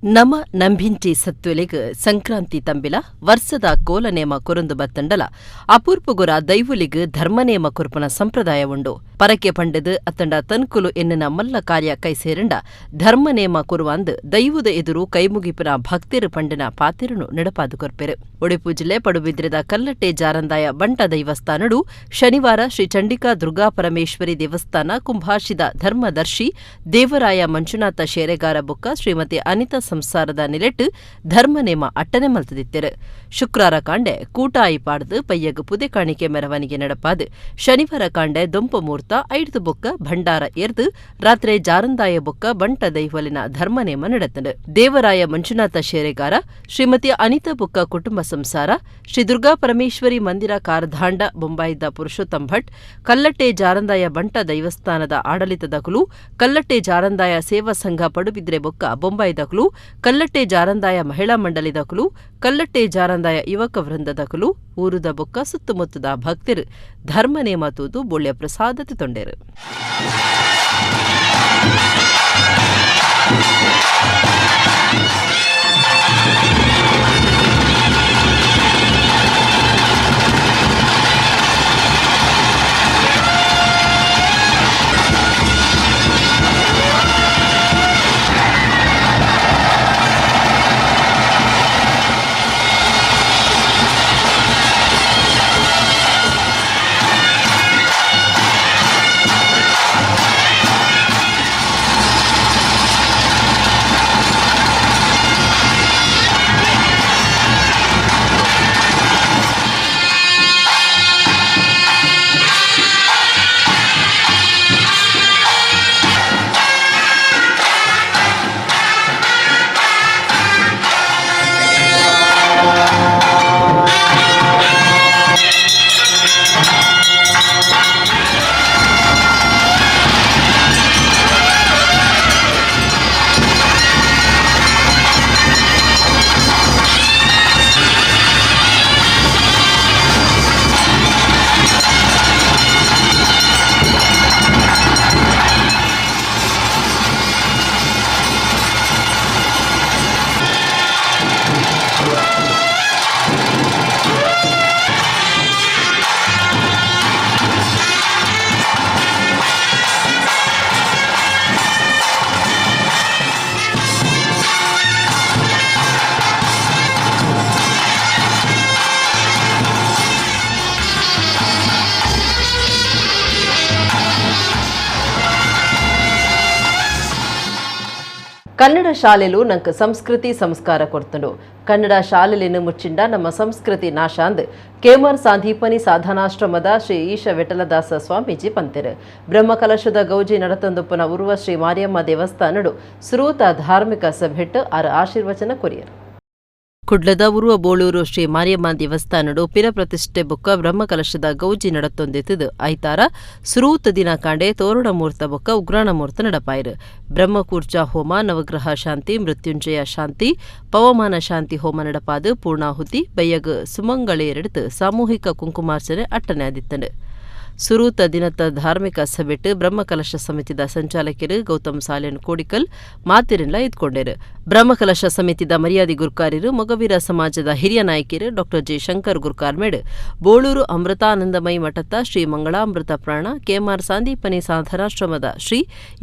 ನಮ ನಂಭಿಂಚಿ ಸತ್ವೆಲೆಗ್ ಸಂಕ್ರಾಂತಿ ತಂಬಿಲ ವರ್ಷದ ಕೋಲನೇಮ ಕೊರೊಂದು ಬತ್ತಂಡಲ ಅಪೂರ್ಪುಗುರ ದೈವುಲಿಗ್ ಧರ್ಮನೇಮ ಕೊರ್ಪುನ ಸಂಪ್ರದಾಯ ಉಂಡು ಪರಕೆ ಪಂಡದು ಅತ್ತಂಡ ತನ್ಕುಲು ಎನ್ನಿನ ಮಲ್ಲ ಕಾರ್ಯ ಕೈಸೇರಂಡ ಧರ್ಮನೇಮ ಕೊರುವಂದ್ ದೈವದ ಎದುರು ಕೈಮುಗಿಪುನ ಭಕ್ತಿರು ಪಂಡಿನ ಪಾತಿರುನು ನಡಪಾದು ಕೊರ್ಪೆರು ಉಡುಪು ಜಿಲ್ಲೆ ಪಡುಬಿದ್ರದ ಕಲ್ಲಟ್ಟೆ ಜಾರಂದಾಯ ಬಂಟ ದೈವಸ್ಥಾನಡು ಶನಿವಾರ ಶ್ರೀ ಚಂಡಿಕಾ ದುರ್ಗಾ ಪರಮೇಶ್ವರಿ ದೇವಸ್ಥಾನ ಕುಂಭಾಶಿದ ಧರ್ಮದರ್ಶಿ ದೇವರಾಯ ಮಂಜುನಾಥ ಶೇರೆಗಾರ ಬೊಕ್ಕ ಶ್ರೀಮತಿ ಅನಿತಾ ಸಂಸಾರದ ನಿಲೆಟ್ಟು ಧರ್ಮನೇಮ ಅಟ್ಟನೆ ಮಲ್ತದಿತ್ತೆರು ಶುಕ್ರಾರ ಕಾಂಡೆ ಕೂಟಾಯಿ ಪಾಡ್ದು ಪಯ್ಯಗ್ ಪುದೆ ಕಾಣಿಕೆ ಮೆರವಣಿಗೆ ನಡಪಾದು ಶನಿವಾರ ಕಾಂಡೆ ದೊಂಪ ಮೂರ್ತ ಐಡ್ದು ಬೊಕ್ಕ ಭಂಡಾರ ಏರ್ದು ರಾತ್ರಿ ಜಾರಂದಾಯ ಬೊಕ್ಕ ಬಂಟ ದೈವಲಿನ ಧರ್ಮನೇಮ ನಡೆತನು ದೇವರಾಯ ಮಂಜುನಾಥ ಶೇರೆಗಾರ ಶ್ರೀಮತಿ ಅನಿತಾ ಬೊಕ್ಕ ಕುಟುಂಬ ಸಂಸಾರ ಶ್ರೀ ದುರ್ಗಾ ಪರಮೇಶ್ವರಿ ಮಂದಿರ ಕಾರ್ಧಾಂಡ ಬೊಂಬಾಯಿದ ಪುರುಷೋತ್ತಮ್ ಭಟ್ ಕಲ್ಲಟ್ಟೆ ಜಾರಂದಾಯ ಬಂಟ ದೈವಸ್ಥಾನದ ಆಡಳಿತದಕುಲು ಕಲ್ಲಟ್ಟೆ ಜಾರಂದಾಯ ಸೇವಾ ಸಂಘ ಪಡುಬಿದ್ರೆ ಬೊಕ್ಕ ಬೊಂಬಾಯಿದಕುಲು ಕಲ್ಲಟ್ಟೆ ಜಾರಂದಾಯ ಮಹಿಳಾ ಮಂಡಳಿದಕುಲು ಕಲ್ಲಟ್ಟೆ ಜಾರಂದಾಯ ಯುವಕ ವೃಂದದಕುಲು ಊರುದ ಬೊಕ್ಕ ಸುತ್ತಮುತ್ತದ ಭಕ್ತರು ಧರ್ಮನೇಮ ತೂದು ಬೊಳ್ಳೆಯ ಪ್ರಸಾದತೆ ತೊಂಡೇರು ಕನ್ನಡ ಶಾಲೆಲು ನಂಗೆ ಸಂಸ್ಕೃತಿ ಸಂಸ್ಕಾರ ಕೊಡ್ತುಂಡು ಕನ್ನಡ ಶಾಲೆಲಿನ ಮುಚ್ಚಿಂಡ ನಮ್ಮ ಸಂಸ್ಕೃತಿ ನಾಶ ಅಂದ್ ಕೇಮರ್ ಸಾಂದೀಪನಿ ಸಾಧನಾಶ್ರಮದ ಶ್ರೀ ಈಶ ವಿಠಲದಾಸ ಸ್ವಾಮೀಜಿ ಪಂತೆರು ಬ್ರಹ್ಮಕಲಶದ ಗೌಜಿ ನಡತಂದುಪ್ಪನ ಉರುವ ಶ್ರೀ ಮಾರಿಯಮ್ಮ ದೇವಸ್ಥಾನಡು ಸುರೂತ ಧಾರ್ಮಿಕ ಸಭೆಟ್ಟು ಆರ ಆಶೀರ್ವಚನ ಕೊರಿಯರು ಕುಡ್ಲದ ಉರುವ ಬೋಳೂರು ಶ್ರೀ ಮಾರಿಯಮ್ಮ ದೇವಸ್ಥಾನಡು ಪಿರ ಪ್ರತಿಷ್ಠೆ ಬೊಕ್ಕ ಬ್ರಹ್ಮಕಲಶದ ಗೌಜಿ ನಡತೊಂದೆತ್ತಿದು ಐತಾರ ಸುರೂತ ದಿನ ಕಾಂಡೆ ತೋರಣ ಮೂರ್ತ ಬೊಕ್ಕ ಉಗ್ರಾಣ ಮೂರ್ತ ನಡಪಾಯಿರು ಬ್ರಹ್ಮಕೂರ್ಚ ಹೋಮ ನವಗ್ರಹ ಶಾಂತಿ ಮೃತ್ಯುಂಜಯ ಶಾಂತಿ ಪವಮಾನ ಶಾಂತಿ ಹೋಮ ನಡಪಾದು ಪೂರ್ಣಾಹುತಿ ಬಯ್ಯಗ್ ಸುಮಂಗಳೇರೆಡ್ದು ಸಾಮೂಹಿಕ ಕುಂಕುಮಾರ್ಚನೆ ಅಟ್ಟನೆ ಆದಿತ್ತಂಡು ಸುರೂತ ದಿನದ ಧಾರ್ಮಿಕ ಸಭೆಟ್ಟು ಬ್ರಹ್ಮಕಲಶ ಸಮಿತಿದ ಸಂಚಾಲಕರು ಗೌತಮ್ ಸಾಲೆನ್ ಕೋಡಿಕಲ್ ಮಾತಿರೆಲ್ಲ ಇದ್ಕೊಂಡರು ಬ್ರಹ್ಮಕಲಶ ಸಮಿತಿದ ಮರ್ಯಾದಿ ಗುರ್ಕಾರ್ಯರು ಮೊಗವೀರ ಸಮಾಜದ ಹಿರಿಯ ನಾಯಕರು ಡಾಕ್ಟರ್ ಜೆ ಶಂಕರ್ ಗುರ್ಕಾರ್ಮೇಡ್ ಬೋಳೂರು ಅಮೃತಾನಂದಮಯಿ ಮಠದ ಶ್ರೀ ಮಂಗಳಾಮೃತ ಪ್ರಾಣ ಕೆಎಂಆರ್ ಸಾಂದೀಪನಿ ಸಾಧನಾಶ್ರಮದ ಶ್ರೀ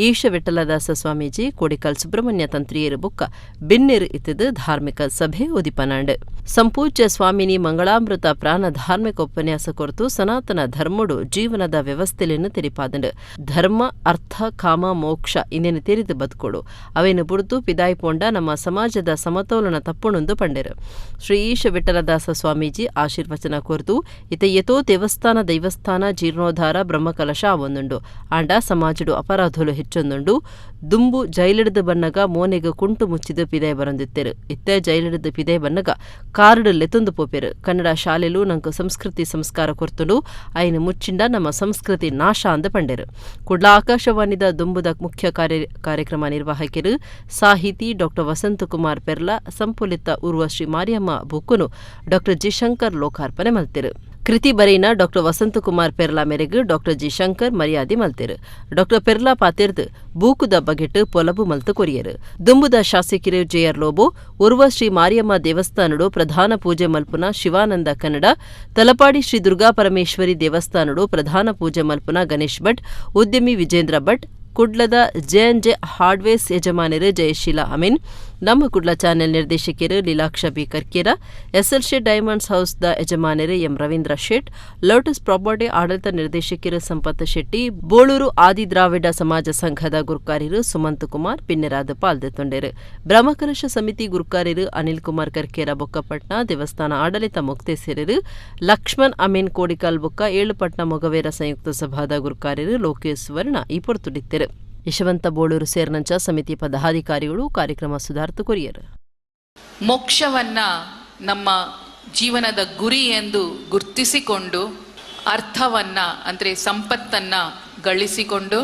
ಈಶ ವಿಠಲದಾಸ ಸ್ವಾಮೀಜಿ ಕೋಡಿಕಲ್ ಸುಬ್ರಹ್ಮಣ್ಯ ತಂತ್ರಿಯರು ಬುಕ್ಕ ಬಿನ್ನಿರು ಇತ್ತದು ಧಾರ್ಮಿಕ ಸಭೆ ಉದಿಪನಾಂಡ್ ಸಂಪೂಜ್ಯ ಸ್ವಾಮಿನಿ ಮಂಗಳಾಮೃತ ಪ್ರಾಣ ಧಾರ್ಮಿಕ ಉಪನ್ಯಾಸ ಕೊರತು ಸನಾತನ ಧರ್ಮಡು ಜೀವನದ ವ್ಯವಸ್ಥೆಯನ್ನು ತೆರಿಪಾದಂಡು ಧರ್ಮ ಅರ್ಥ ಕಾಮ ಮೋಕ್ಷ ಇನ್ನೇನು ತೆರಿದು ಬದುಕೋಡು ಅವೇನು ಬುಡ್ದು ಪಿದಾಯಿ ಪೋಂಡ ನಮ್ಮ ಸಮಾಜದ ಸಮತೋಲನ ತಪ್ಪುಣೊಂದು ಪಂಡೆರು ಶ್ರೀ ಈಶ ವಿಠಲದಾಸ ಸ್ವಾಮೀಜಿ ಆಶೀರ್ವಚನ ಕೊರತು ಇತ ಯತೋ ದೈವಸ್ಥಾನ ಜೀರ್ಣೋದ್ಧಾರ ಬ್ರಹ್ಮಕಲಶ ಅವೊಂದುಂಡು ಆಂಡ ಸಮಾಜಡು ಅಪರಾಧುಲು ಹೆಚ್ಚೊಂದುಂಡು ದುಂಬು ಜೈಲಿಡ್ದು ಬನ್ನಗ ಮೋನೆಗೆ ಕುಂಟು ಮುಚ್ಚಿದು ಪಿದಾಯಿ ಬರಂದಿತ್ತೆರು ಇತ್ತೆ ಜೈಲಿಡ್ದು ಪಿದಾಯಿ ಬನ್ನಗ ಕಾರಡು ಲೆತೊಂದು ಪೋಪೆರು ಕನ್ನಡ ಶಾಲೆಲು ನಂಗೆ ಸಂಸ್ಕೃತಿ ಸಂಸ್ಕಾರ ಕೊರ್ತುಂಡು ಐನು ಮುಚ್ಚಿಂಡ ನಮ್ಮ ಸಂಸ್ಕೃತಿ ನಾಶ ಅಂದ ಪಂಡೆರು ಕುಡ್ಲ ಆಕಾಶವಾಣಿದ ದುಂಬುದ ಮುಖ್ಯ ಕಾರ್ಯಕ್ರಮ ನಿರ್ವಾಹಕರು ಸಾಹಿತಿ ಡಾಕ್ಟರ್ ವಸಂತಕುಮಾರ್ ಪೆರ್ಲಾ ಸಂಪುಲಿತ ಉರುವ ಶ್ರೀ ಮಾರಿಯಮ್ಮ ಬುಕ್ಕುನು ಡಾಕ್ಟರ್ ಜಿ ಶಂಕರ್ ಲೋಕಾರ್ಪಣೆ ಮಲ್ತೆರು ಕೃತಿ ಬರೀನ ಡಾಕ್ಟರ್ ವಸಂತಕುಮಾರ್ ಪೆರ್ಲಾ ಮೇರೆಗೆ ಡಾಕ್ಟರ್ ಜಿ ಶಂಕರ್ ಮರ್ಯಾದೆ ಮಲ್ತೆರು ಡಾಕ್ಟರ್ ಪೆರ್ಲಾ ಪಾತೆರ್ದು ಬೂಕುದ ಬಗೆಟ್ಟು ಪೊಲಬು ಮಲ್ತು ಕೊರಿಯರು ದುಂಬುದ ಶಾಸಕಿರು ಜೆಆರ್ ಲೋಬೋ ಉರುವ ಶ್ರೀ ಮಾರಿಯಮ್ಮ ದೇವಸ್ಥಾನಡು ಪ್ರಧಾನ ಪೂಜೆ ಮಲ್ಪುನ ಶಿವಾನಂದ ಕನ್ನಡ ತಲಪಾಡಿ ಶ್ರೀ ದುರ್ಗಾ ಪರಮೇಶ್ವರಿ ದೇವಸ್ಥಾನಡು ಪ್ರಧಾನ ಪೂಜೆ ಮಲ್ಪುನ ಗಣೇಶ್ ಭಟ್ ಉದ್ಯಮಿ ವಿಜೇಂದ್ರ ಭಟ್ ಕುಡ್ಲದ ಜೆ ಹಾರ್ಡ್ವೇರ್ಸ್ ಯಜಮಾನರು ಜಯಶೀಲಾ ಅಮೀನ್ ನಮ್ಮ ಕುಡ್ಲ ಚಾನೆಲ್ ನಿರ್ದೇಶಕರು ಲೀಲಾಕ್ಷ ಬಿ ಕರ್ಕೇರ ಎಸ್ಎಲ್ ಶೇಟ್ ಡೈಮಂಡ್ಸ್ ಹೌಸ್ದ ಯಜಮಾನರು ಎಂ ರವೀಂದ್ರ ಶೇಟ್ ಲೋಟಸ್ ಪ್ರಾಪರ್ಟಿ ಆಡಳಿತ ನಿರ್ದೇಶಕರು ಸಂಪತ್ ಶೆಟ್ಟಿ ಬೋಳೂರು ಆದಿ ದ್ರಾವಿಡ ಸಮಾಜ ಸಂಘದ ಗುರ್ಕಾರ್ಯರು ಸುಮಂತ್ ಕುಮಾರ್ ಪಿನ್ನೆರಾದ ಪಾಲ್ದೊಂಡರು ಬ್ರಹ್ಮಕಲಶ ಸಮಿತಿ ಗುರ್ಕಾರ್ಯರು ಅನಿಲ್ ಕುಮಾರ್ ಕರ್ಕೇರ ಬೊಕ್ಕಪಟ್ನ ದೇವಸ್ಥಾನ ಆಡಳಿತ ಮುಕ್ತೇಸರರು ಲಕ್ಷ್ಮಣ್ ಅಮೀನ್ ಕೋಡಿಕಲ್ ಬೊಕ್ಕ ಏಳುಪಟ್ನ ಮೊಗವೇರ ಸಂಯುಕ್ತ ಸಭಾದ ಗುರ್ಕಾರ್ಯರು ಲೋಕೇಶ್ ಸುವರ್ಣ ಈ ಪೊರ್ತುಡಿತ್ತರು ಯಶವಂತ ಬೋಳೂರು ಸೇರಿನಂಚ ಸಮಿತಿ ಪದಾಧಿಕಾರಿಗಳು ಕಾರ್ಯಕ್ರಮ ಸುಧಾರ್ಥ ಕೊರಿಯರು ಮೋಕ್ಷವನ್ನ ನಮ್ಮ ಜೀವನದ ಗುರಿ ಎಂದು ಗುರ್ತಿಸಿಕೊಂಡು ಅರ್ಥವನ್ನ ಅಂದರೆ ಸಂಪತ್ತನ್ನ ಗಳಿಸಿಕೊಂಡು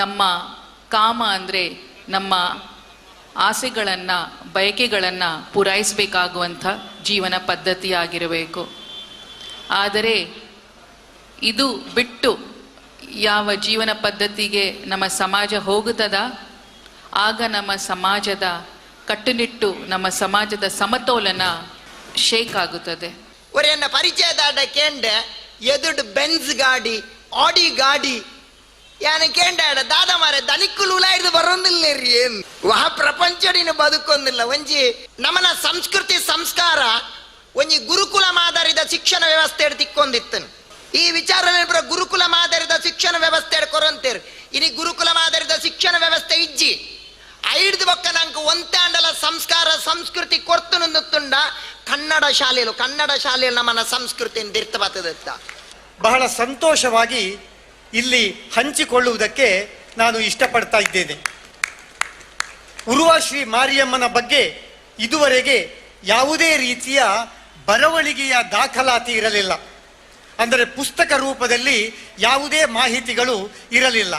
ನಮ್ಮ ಕಾಮ ಅಂದರೆ ನಮ್ಮ ಆಸೆಗಳನ್ನು ಬಯಕೆಗಳನ್ನು ಪೂರೈಸಬೇಕಾಗುವಂಥ ಜೀವನ ಪದ್ಧತಿಯಾಗಿರಬೇಕು. ಆದರೆ ಇದು ಬಿಟ್ಟು ಯಾವ ಜೀವನ ಪದ್ಧತಿಗೆ ನಮ್ಮ ಸಮಾಜ ಹೋಗುತ್ತದ ಆಗ ನಮ್ಮ ಸಮಾಜದ ಕಟ್ಟುನಿಟ್ಟು ನಮ್ಮ ಸಮಾಜದ ಸಮತೋಲನ ಶೇಕ್ ಆಗುತ್ತದೆ. ಒರೆಯನ್ನ ಪರಿಚಯದಾಡ ಕೇಂಡ ಎದುಡು ಬೆನ್ಸ್ ಗಾಡಿ ಆಡಿ ಗಾಡಿ ಯಾನ ಕೇಂಡ ದಾದ ಮಾರೆ ದನಿಕ್ಕುಲು ಉಲಾಯ್ದು ಬರೋದಿಲ್ಲ ರೀ ಏನ್ ವಹ ಪ್ರಪಂಚಡಿನ ಬದುಕೊಂದಿಲ್ಲ. ಒಂಜಿ ನಮ್ಮನ ಸಂಸ್ಕೃತಿ ಸಂಸ್ಕಾರ ಒಂಜಿ ಗುರುಕುಲ ಮಾದರಿದ ಶಿಕ್ಷಣ ವ್ಯವಸ್ಥೆ ತಿಕ್ಕೊಂದಿತ್ತನು. ಈ ವಿಚಾರ ಗುರುಕುಲ ಮಾದರಿದ ಶಿಕ್ಷಣ ವ್ಯವಸ್ಥೆ ಕೊರಂತೇರು. ಇನಿ ಗುರುಕುಲ ಮಾದರಿದ ಶಿಕ್ಷಣ ವ್ಯವಸ್ಥೆ ಇಜ್ಜಿ ಐಡ್ದು ಬೊಕ್ಕ ನಂಗೆ ಒಂತಾಂಡಲ ಸಂಸ್ಕಾರ ಸಂಸ್ಕೃತಿ ಕೊರ್ತು ನಂದುತ್ತುಂಡ ಕನ್ನಡ ಶಾಲೆಯಲ್ಲಿ ನಮ್ಮನ ಸಂಸ್ಕೃತಿ ನಿರ್ತ ಬಹಳ ಸಂತೋಷವಾಗಿ ಇಲ್ಲಿ ಹಂಚಿಕೊಳ್ಳುವುದಕ್ಕೆ ನಾನು ಇಷ್ಟಪಡ್ತಾ ಇದ್ದೇನೆ. ಉರುವ ಶ್ರೀ ಮಾರಿಯಮ್ಮನ ಬಗ್ಗೆ ಇದುವರೆಗೆ ಯಾವುದೇ ರೀತಿಯ ಬರವಣಿಗೆಯ ದಾಖಲಾತಿ ಇರಲಿಲ್ಲ. ಅಂದರೆ ಪುಸ್ತಕ ರೂಪದಲ್ಲಿ ಯಾವುದೇ ಮಾಹಿತಿಗಳು ಇರಲಿಲ್ಲ.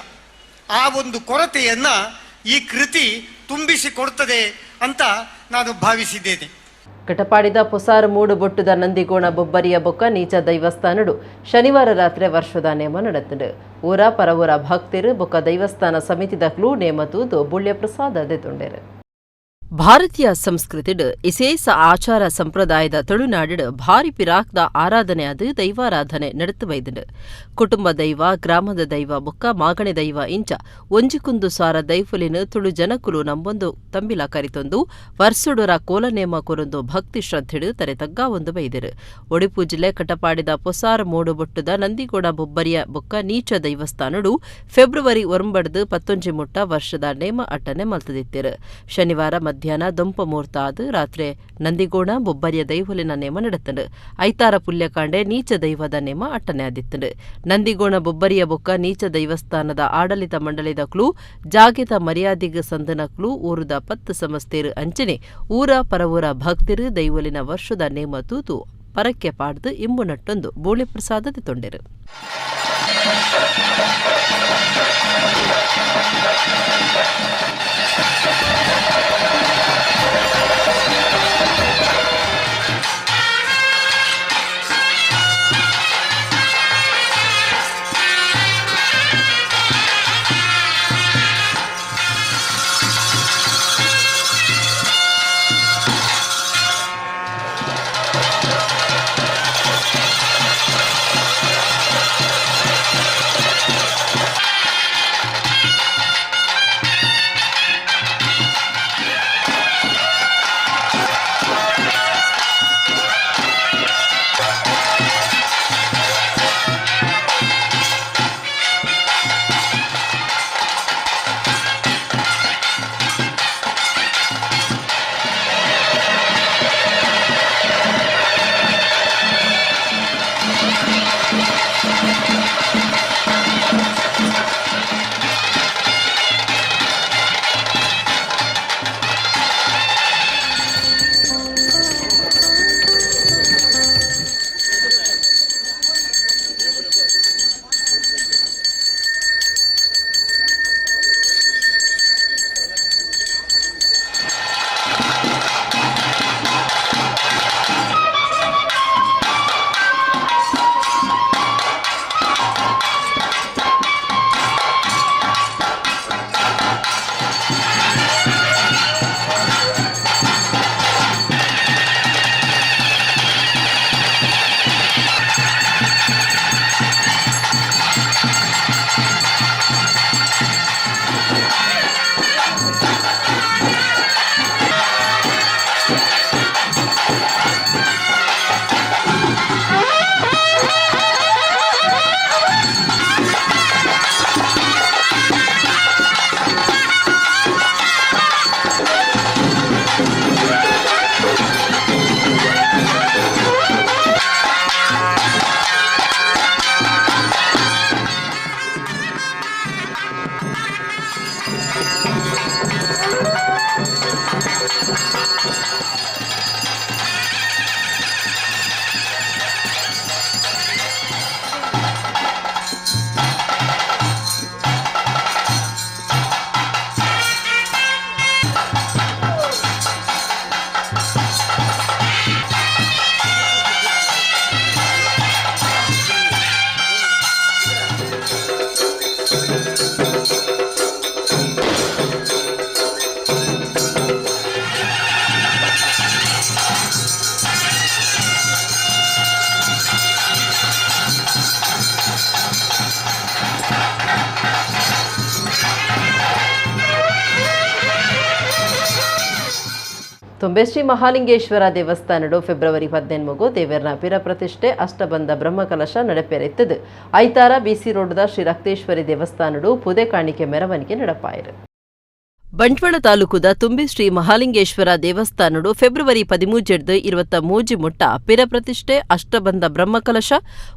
ಆ ಒಂದು ಕೊರತೆಯನ್ನ ಈ ಕೃತಿ ತುಂಬಿಸಿಕೊಡ್ತದೆ ಅಂತ ನಾನು ಭಾವಿಸಿದ್ದೇನೆ. ಕಟಪಾಡಿದ ಪೊಸಾರು ಮೂಡು ಬೊಟ್ಟುದ ನಂದಿಗೋಣ ಬೊಬ್ಬರಿಯ ಬೊಕ್ಕ ನೀಚ ದೈವಸ್ಥಾನಡು ಶನಿವಾರ ರಾತ್ರಿ ವರ್ಷದ ನೇಮ ನಡೆತಂಡು. ಊರ ಪರವೂರ ಭಕ್ತರು ಬೊಕ್ಕ ದೈವಸ್ಥಾನ ಸಮಿತಿದ ಕ್ಲೂ ನೇಮ ತೂದು ಬುಳ್ಯ ಪ್ರಸಾದ ದೆತೊಂಡರು. ಭಾರತೀಯ ಸಂಸ್ಕೃತಿಡ್ ಇಸೇಸ ಆಚಾರ ಸಂಪ್ರದಾಯದ ತುಳುನಾಡಿಡ್ ಭಾರಿ ಪಿರಾಕ್ದ ಆರಾಧನೆಯಾದ ದೈವಾರಾಧನೆ ನಡೆತು ಬೈದಿಡ್ ಕುಟುಂಬ ದೈವ ಗ್ರಾಮದ ದೈವ ಬೊಕ್ಕ ಮಾಗಣೆ ದೈವ ಇಂಚ ಒಂಜಿಕುಂದು ಸಾರ ದೈಫುಲಿನ ತುಳು ಜನಕುಲು ನಂಬೊಂದು ತಂಬಿಲ ಕರಿತೊಂದು ವರ್ಸುಡರ ಕೋಲನೇಮ ಕೊರೊಂದು ಭಕ್ತಿ ಶ್ರದ್ಧೆಡ್ ತರೆ ತಗ್ಗ ಒಂದು ಬೈದಿರು ಒಡಿಪು ಜಿಲ್ಲೆ ಕಟಪಾಡಿದ ಪೊಸಾರ ಮೋಡು ಬೊಟ್ಟುದ ನಂದಿಗೋಡ ಬೊಬ್ಬರಿಯ ಬೊಕ್ಕ ನೀಚ ದೈವಸ್ಥಾನಡು ಫೆಬ್ರವರಿ 19 ಮುಟ್ಟ ವರ್ಷದ ನೇಮ ಅಟ್ಟನೆ ಮಲ್ತದಿತ್ತಿರು ಶನಿವಾರ ಮಧ್ಯಾಹ್ನ ದೊಂಪ ಮುಹೂರ್ತ ಆದ ರಾತ್ರಿ ನಂದಿಗೋಣ ಬೊಬ್ಬರಿಯ ದೈವಲಿನ ನೇಮ ನಡೆತಂಡು ಐತಾರ ಪುಲ್ಯಕಾಂಡೆ ನೀಚ ದೈವದ ನೇಮ ಅಟ್ಟನೆ ಆದಿತ್ತಂಡು ನಂದಿಗೋಣ ಬೊಬ್ಬರಿಯ ಬೊಕ್ಕ ನೀಚ ದೈವಸ್ಥಾನದ ಆಡಳಿತ ಮಂಡಳಿದಕ್ಲು ಜಾಗೆದ ಮರ್ಯಾದಿಗ ಸಂದನಕ್ಲು ಊರುದ 10 ಸಮಸ್ತೇರು ಅಂಚನೆ ಊರ ಪರವೂರ ಭಕ್ತಿರು ದೈವಲಿನ ವರ್ಷದ ನೇಮ ತೂತು ಪರಕ್ಕೆ ಪಾಡ್ದು ಇಂಬು ನಟ್ಟೊಂದು ಬೋಳಿ ಪ್ರಸಾದದ ತೊಂಡೆರು ತುಂಬೆ ಶ್ರೀ ಮಹಾಲಿಂಗೇಶ್ವರ ದೇವಸ್ಥಾನಡು ಫೆಬ್ರವರಿ 18 ದೇವರನ ಪಿರ ಪ್ರತಿಷ್ಠೆ ಅಷ್ಟಬಂಧ ಬ್ರಹ್ಮಕಲಶ ನಡೆಪೆರೆತ್ತದು ಐತಾರ ಬಿಸಿ ರೋಡ್ದ ಶ್ರೀ ರಕ್ತೇಶ್ವರಿ ದೇವಸ್ಥಾನಡು ಪುದೆ ಕಾಣಿಕೆ ಮೆರವಣಿಗೆ ನಡೆಪಾಯಿರು ಬಂಟ್ವಾಳ ತಾಲೂಕುದ ತುಂಬಿ ಶ್ರೀ ಮಹಾಲಿಂಗೇಶ್ವರ ದೇವಸ್ಥಾನಡು ಫೆಬ್ರವರಿ 13 ಮುಟ್ಟ ಪಿರ ಪ್ರತಿಷ್ಠೆ ಅಷ್ಟಬಂಧ ಬ್ರಹ್ಮಕಲಶ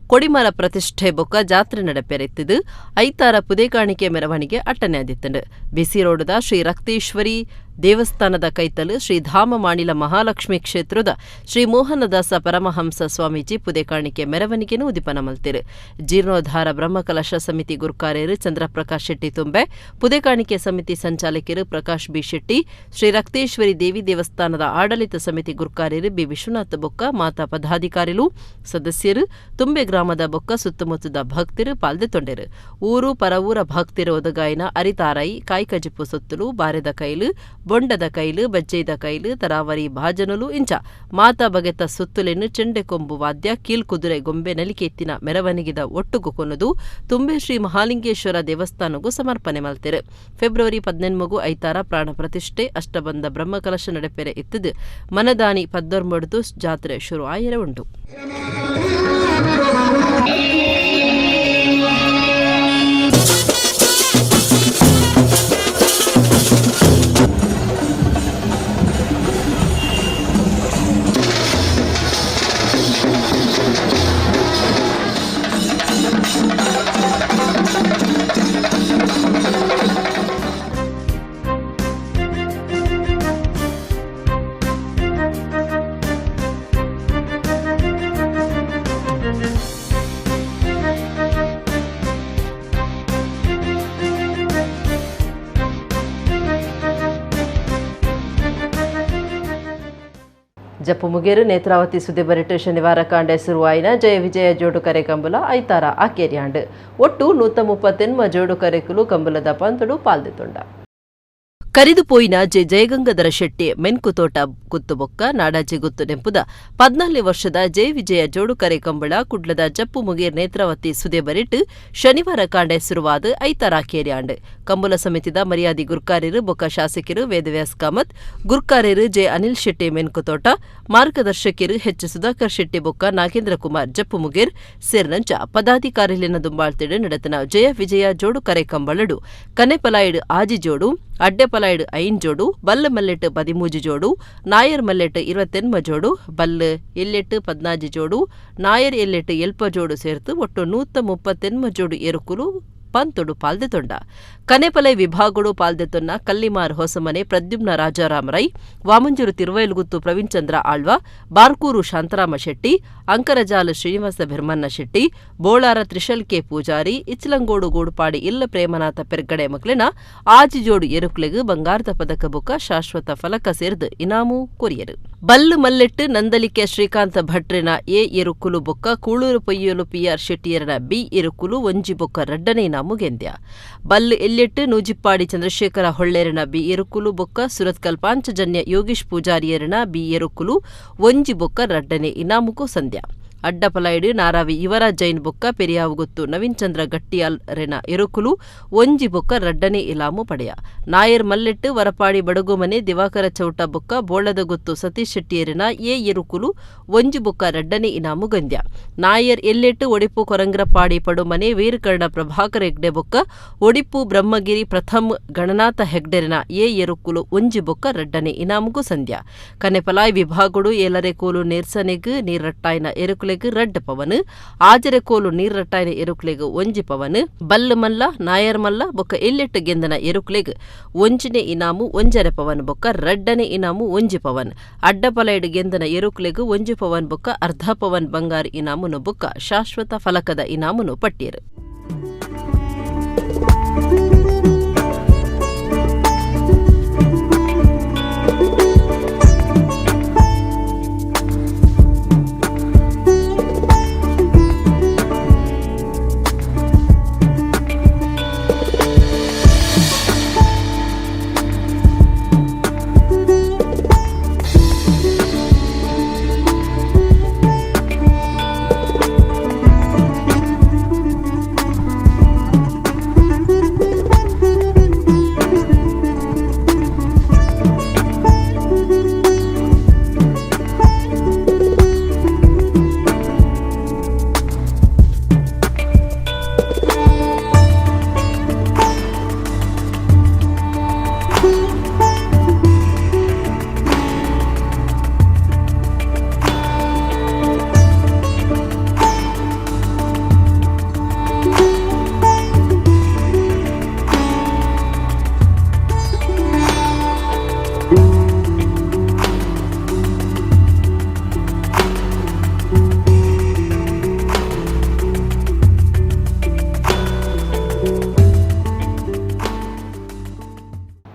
ಕೊಡಿಮರ ಪ್ರತಿಷ್ಠೆ ಬೊಕ್ಕ ಜಾತ್ರೆ ನಡೆಪೆರೆತ್ತಿದು ಐತಾರ ಪುದೆ ಕಾಣಿಕೆ ಮೆರವಣಿಗೆ ಅಟ್ಟನೆ ಆದಿತ್ತಂಡು ಬಿಸಿ ರೋಡ್ದ ಶ್ರೀ ರಕ್ತೇಶ್ವರಿ ದೇವಸ್ಥಾನದ ಕೈತಲು ಶ್ರೀ ಧಾಮ ಮಾಣಿಲ ಮಹಾಲಕ್ಷ್ಮಿ ಕ್ಷೇತ್ರದ ಶ್ರೀ ಮೋಹನದಾಸ ಪರಮಹಂಸ ಸ್ವಾಮೀಜಿ ಪುದೆ ಕಾಣಿಕೆ ಮೆರವಣಿಗೆನು ಉದಿಪನ ಮಲ್ತಿರು ಜೀರ್ಣೋದ್ಧಾರ ಬ್ರಹ್ಮಕಲಶ ಸಮಿತಿ ಗುರುಕಾರ್ಯರು ಚಂದ್ರಪ್ರಕಾಶ್ ಶೆಟ್ಟಿ ತುಂಬೆ ಪುದೆ ಕಾಣಿಕೆ ಸಮಿತಿ ಸಂಚಾಲಕರು ಪ್ರಕಾಶ್ ಬಿ ಶೆಟ್ಟಿ ಶ್ರೀ ರಕ್ತೇಶ್ವರಿ ದೇವಿ ದೇವಸ್ಥಾನದ ಆಡಳಿತ ಸಮಿತಿ ಗುರುಕಾರ್ಯರು ಬಿ ವಿಶ್ವನಾಥ ಬೊಕ್ಕ ಮಾತಾ ಪದಾಧಿಕಾರಿಗಳು ಸದಸ್ಯರು ತುಂಬೆ ಗ್ರಾಮದ ಬೊಕ್ಕ ಸುತ್ತಮುತ್ತದ ಭಕ್ತರು ಪಾಲ್ದೆತೊಂಡೆರು ಊರು ಪರವೂರ ಭಕ್ತಿರ ಒದಗಾಯಿನ ಅರಿತಾರಾಯಿ ಕಾಯ್ಕಜಿಪ್ಪು ಸುತ್ತಲು ಬಾರೆದ ಕೈಲು ಬೊಂಡದ ಕೈಲು ಬಜ್ಜೆದ ಕೈಲು ತರಾವರಿ ಭಾಜನಲು ಇಂಚ ಮಾತಾ ಬಗೆತ ಸುತ್ತುಲೆನ್ನು ಚೆಂಡೆ ಕೊಂಬು ವಾದ್ಯ ಕೀಲ್ಕುದುರೆ ಗೊಂಬೆ ನಲಿಕೆತ್ತಿನ ಮೆರವಣಿಗೆದ ಒಟ್ಟುಗು ಕೊನದು ತುಂಬೆ ಶ್ರೀ ಮಹಾಲಿಂಗೇಶ್ವರ ದೇವಸ್ಥಾನಗೂ ಸಮರ್ಪಣೆ ಮಲ್ತೆರು. ಫೆಬ್ರವರಿ 14 ಐತಾರ ಪ್ರಾಣ ಪ್ರತಿಷ್ಠೆ ಅಷ್ಟಬಂಧ ಬ್ರಹ್ಮಕಲಶ ನಡೆಪೆರೆ ಇತ್ತದು ಮನದಾನಿ 19 ಜಾತ್ರೆ ಶುರು ಆಯರೆ ಉಂಟು. ಜಪ್ಪು ಮುಗೇರು ನೇತ್ರಾವತಿ ಸುದ್ದಿ ಬರಿಟ್ಟು ಶನಿವಾರ ಕಾಂಡೆ ಶುರುವಾಯಿನ ಜಯ ವಿಜಯ ಜೋಡು ಕರೆ ಕಂಬುಲ ಐತಾರ ಆಕೇರಿಯಾಂಡ್ ಒಟ್ಟು 138 ಜೋಡು ಕರೆಕುಲು ಕಂಬುಲದ ಪಂತಡು ಪಾಲ್ದೆತೊಂಡ. ಕರಿದುಪೋಯಿನ ಜಯಗಂಗಾಧರ ಶೆಟ್ಟಿ ಮೆನ್ಕುತೋಟ ಗುತ್ತುಬೊಕ್ಕ ನಾಡಾಜಿ ಗುತ್ತು ನೆಂಪುದ 14 ವರ್ಷದ ಜಯ ವಿಜಯ ಜೋಡು ಕರೆ ಕಂಬಳ ಕುಡ್ಲದ ಜಪ್ಪು ಮುಗೇರ್ ನೇತ್ರಾವತಿ ಸುದೆ ಬರಿಟ್ಟು ಶನಿವಾರ ಕಾಂಡೆ ಶುರುವಾದ ಐತಾರ ಕೇರ್ಯಾಂಡ್ ಕಂಬುಲ ಸಮಿತಿದ ಮರ್ಯಾದಿ ಗುರ್ಕಾರ್ಯರು ಬೊಕ್ಕ ಶಾಸಕರು ವೇದವ್ಯಾಸ್ ಕಾಮತ್ ಗುರ್ಕಾರ್ಯರು ಜೆ ಅನಿಲ್ ಶೆಟ್ಟಿ ಮೆನ್ಕುತೋಟ ಮಾರ್ಗದರ್ಶಕರು ಎಚ್ ಸುಧಾಕರ್ ಶೆಟ್ಟಿ ಬೊಕ್ಕ ನಾಗೇಂದ್ರ ಕುಮಾರ್ ಜಪ್ಪು ಮುಗೇರ್ ಸೇರಿನಂಚ ಪದಾಧಿಕಾರಿಲಿನ ದುಂಬಾಳ್ತಿಡು ನಡೆತನ ಜಯ ವಿಜಯ ಜೋಡು ಕರೆ ಕಂಬಳಡು ಕನೆಪಲಾಯಿಡು ಆಜಿ ಜೋಡು ಅಡ್ಡೆಪಲಾಯಿಡು 5 ಜೋಡು ಬಲ್ಲ ಮಲ್ಲೆಟ್ಟು 13 ಜೋಡು ನಾಯರ್ ಮಲ್ಲೆಟ್ಟು 28 ಜೋಡು ಬಲ್ಲ ಎಲ್ಲೆಟ್ಟು 14 ಜೋಡು ನಾಯರ್ ಎಲ್ಲೆಟ್ಟು 7 ಜೋಡು ಸೇರ್ತು ಒಟ್ಟು 138 ಜೋಡು ಎರುಕುಲು ಪಂತೊಡು ಪಾಲ್ದೆತೊಂಡ. ಕನೆಪಲೈ ವಿಭಾಗೋಡು ಪಾಲ್ದೆತೊನ್ನ ಕಲ್ಲಿಮಾರ್ ಹೊಸಮನೆ ಪ್ರದ್ಯುಮ್ನ ರಾಜಾರಾಮರೈ ವಾಮಂಜೂರು ತಿರುವೈಲುಗುತ್ತು ಪ್ರವೀಣ್ ಚಂದ್ರ ಆಳ್ವ ಬಾರ್ಕೂರು ಶಾಂತರಾಮ ಶೆಟ್ಟಿ ಅಂಕರಜಾಲ ಶ್ರೀನಿವಾಸ ಭೆರ್ಮನ್ನ ಶೆಟ್ಟಿ ಬೋಳಾರ ತ್ರಿಶಲ್ ಕೆ ಪೂಜಾರಿ ಇಚ್ಲಂಗೋಡು ಗೂಡುಪಾಡಿ ಇಲ್ಲ ಪ್ರೇಮನಾಥ ಪೆರ್ಗಡೆ ಮಕ್ಳಿನ ಆಜಿ ಜೋಡು ಎರುಕ್ಲೆಗು ಬಂಗಾರದ ಪದಕ ಬುಕ್ಕ ಶಾಶ್ವತ ಫಲಕ ಸೇರ್ದು ಇನಾಮು ಕೊರಿಯರು. ಬಲ್ಲು ಮಲ್ಲೆಟ್ಟು ನಂದಲಿಕೆ ಶ್ರೀಕಾಂತ ಭಟ್ರಿನ ಎ ಎರುಕುಲು ಬೊಕ್ಕ ಕೂಳೂರು ಪೊಯ್ಯಲು ಪಿಆರ್ ಶೆಟ್ಟಿಯರನ ಬಿ ಎರುಕುಲು ಒಂಜಿ ಬೊಕ್ಕ ರಡ್ಡನೆ ಇನಾಮು ಗೆಂದ್ಯ. ಬಲ್ಲು ಎಲ್ಲೆಟ್ಟು ನೂಜಿಪ್ಪಾಡಿ ಚಂದ್ರಶೇಖರ ಹೊಳ್ಳೆರನ ಬಿ ಎರುಕುಲು ಬೊಕ್ಕ ಸುರತ್ಕಲ್ ಪಾಂಚಜನ್ಯ ಯೋಗೀಶ್ ಪೂಜಾರಿಯರನ ಬಿ ಎರುಕುಲು ಒಂಜಿ ಬೊಕ್ಕ ರಡ್ಡನೆ ಇನಾಮುಗೂ ಸಂಧ್ಯ. ಅಡ್ಡಪಲಾಯಿಡು ನಾರಾವಿ ಯುವರಾಜ್ ಜೈನ್ ಬೊಕ್ಕ ಪೆರಿಯಾವುಗುತ್ತು ನವೀನ್ ಚಂದ್ರ ಗಟ್ಟಿಯಾಲ್ ರೆನ ಎರುಕುಲು ಒಂಜಿ ಬೊಕ್ಕ ರಡ್ಡನೆ ಇಲಾಮು ಪಡೆಯ. ನಾಯರ್ ಮಲ್ಲೆಟ್ಟು ವರಪಾಡಿ ಬಡಗುಮನೆ ದಿವಾಕರ ಚೌಟ ಬೊಕ್ಕ ಬೋಳದ ಗುತ್ತು ಸತೀಶ್ ಶೆಟ್ಟಿಯರಿನ ಎ ಎರುಕುಲು ಒಂಜಿ ಬೊಕ್ಕ ರಡ್ಡನೆ ಇನಾಮು ಗಂದ್ಯ. ನಾಯರ್ ಎಲ್ಲೆಟ್ಟು ಒಡಿಪು ಕೊರಂಗ್ರಪಾಡಿ ಪಡುಮನೆ ವೀರಕರ್ಣ ಪ್ರಭಾಕರ್ ಹೆಗ್ಡೆ ಬೊಕ್ಕ ಒಡಿಪು ಬ್ರಹ್ಮಗಿರಿ ಪ್ರಥಮ್ ಗಣನಾಥ ಹೆಗ್ಡೆರಿನ ಎ ಎರುಕುಲು ಒಂಜಿ ಬೊಕ್ಕ ರಡ್ಡನೆ ಇನಾಮುಗೂ ಸಂಧ್ಯ. ಕನೆಪಲಾಯ್ ವಿಭಾಗುಡು ಏಲರೆ ಕೋಲು ನೇರ್ಸನೆಗ್ ನೀರಟ್ಟಾಯ್ನ ಎರುಕುಲೆಗ್ ರಡ್ಡ ಪವನ್ ಆಜರೆ ಕೋಲು ನೀರಟ್ಟಾಯ್ನ ಎರುಕ್ಲೆಗ್ ಒಂಜಿ ಪವನ್ ಬಲ್ಲು ಮಲ್ಲ ನಾಯರ್ ಮಲ್ಲ ಬೊಕ್ಕ ಎಲ್ಲೆಟ್ಟು ಗೆಂದನ ಎರುಕ್ಲೆಗ್ ಒಂಜಿನೆ ಇನಾಮು ಒಂಜರೆ ಪವನ್ ಬೊಕ್ಕ ರಡ್ಡನೆ ಇನಾಮು ಒಂಜಿ ಪವನ್ ಅಡ್ಡಪಲೈಡ್ ಗೆಂದನ ಎರುಕ್ಲೆಗ್ ಒಂಜಿ ಪವನ್ ಬೊಕ್ಕ ಅರ್ಧ ಪವನ್ ಬಂಗಾರ ಇನಾಮುನು ಬೊಕ್ಕ ಶಾಶ್ವತ ಫಲಕದ ಇನಾಮುನು ಪಟ್ಟಿಯರು.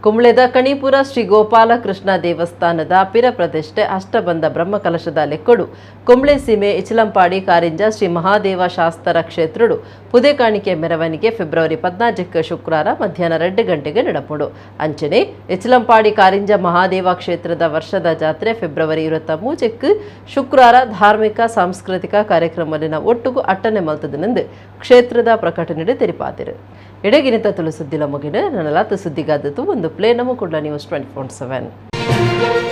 ಕುಂಬ್ಳೆದ ಕಣಿಪುರ ಶ್ರೀ ಗೋಪಾಲಕೃಷ್ಣ ದೇವಸ್ಥಾನದ ಪಿರ ಪ್ರತಿಷ್ಠೆ ಅಷ್ಟಬಂಧ ಬ್ರಹ್ಮಕಲಶದ ಲೆಕ್ಕೊಡು ಕುಂಬ್ಳೆ ಸೀಮೆ ಇಚಲಂಪಾಡಿ ಕಾರಿಂಜ ಶ್ರೀ ಮಹಾದೇವ ಶಾಸ್ತರ ಕ್ಷೇತ್ರಡು ಪುದೆ ಕಾಣಿಕೆ ಮೆರವಣಿಗೆ ಫೆಬ್ರವರಿ 14 ಶುಕ್ರವಾರ ಮಧ್ಯಾಹ್ನ 2 ಗಂಟೆಗೆ ನಡಪುಡು ಅಂಚನೆ ಇಚಲಂಪಾಡಿ ಕಾರಿಂಜ ಮಹಾದೇವ ಕ್ಷೇತ್ರದ ವರ್ಷದ ಜಾತ್ರೆ ಫೆಬ್ರವರಿ 23 ಶುಕ್ರವಾರ ಧಾರ್ಮಿಕ ಸಾಂಸ್ಕೃತಿಕ ಕಾರ್ಯಕ್ರಮದಲ್ಲಿನ ಒಟ್ಟುಗು ಅಟ್ಟನೆ ಮಲ್ತದನೆಂದು ಕ್ಷೇತ್ರದ ಪ್ರಕಟಣೆ ತೆರಿಪಾದಿರು ಎಡೆಗಿನಿತ ತುಳು ಸುದ್ದಿಲ ಮುಗಿನ ನನ್ನ ಸುದ್ದಿಗಾದದ್ದು ಒಂದು ಪ್ಲೇ ನಮ್ಮ ಕೂಡ ನ್ಯೂಸ್ 24/7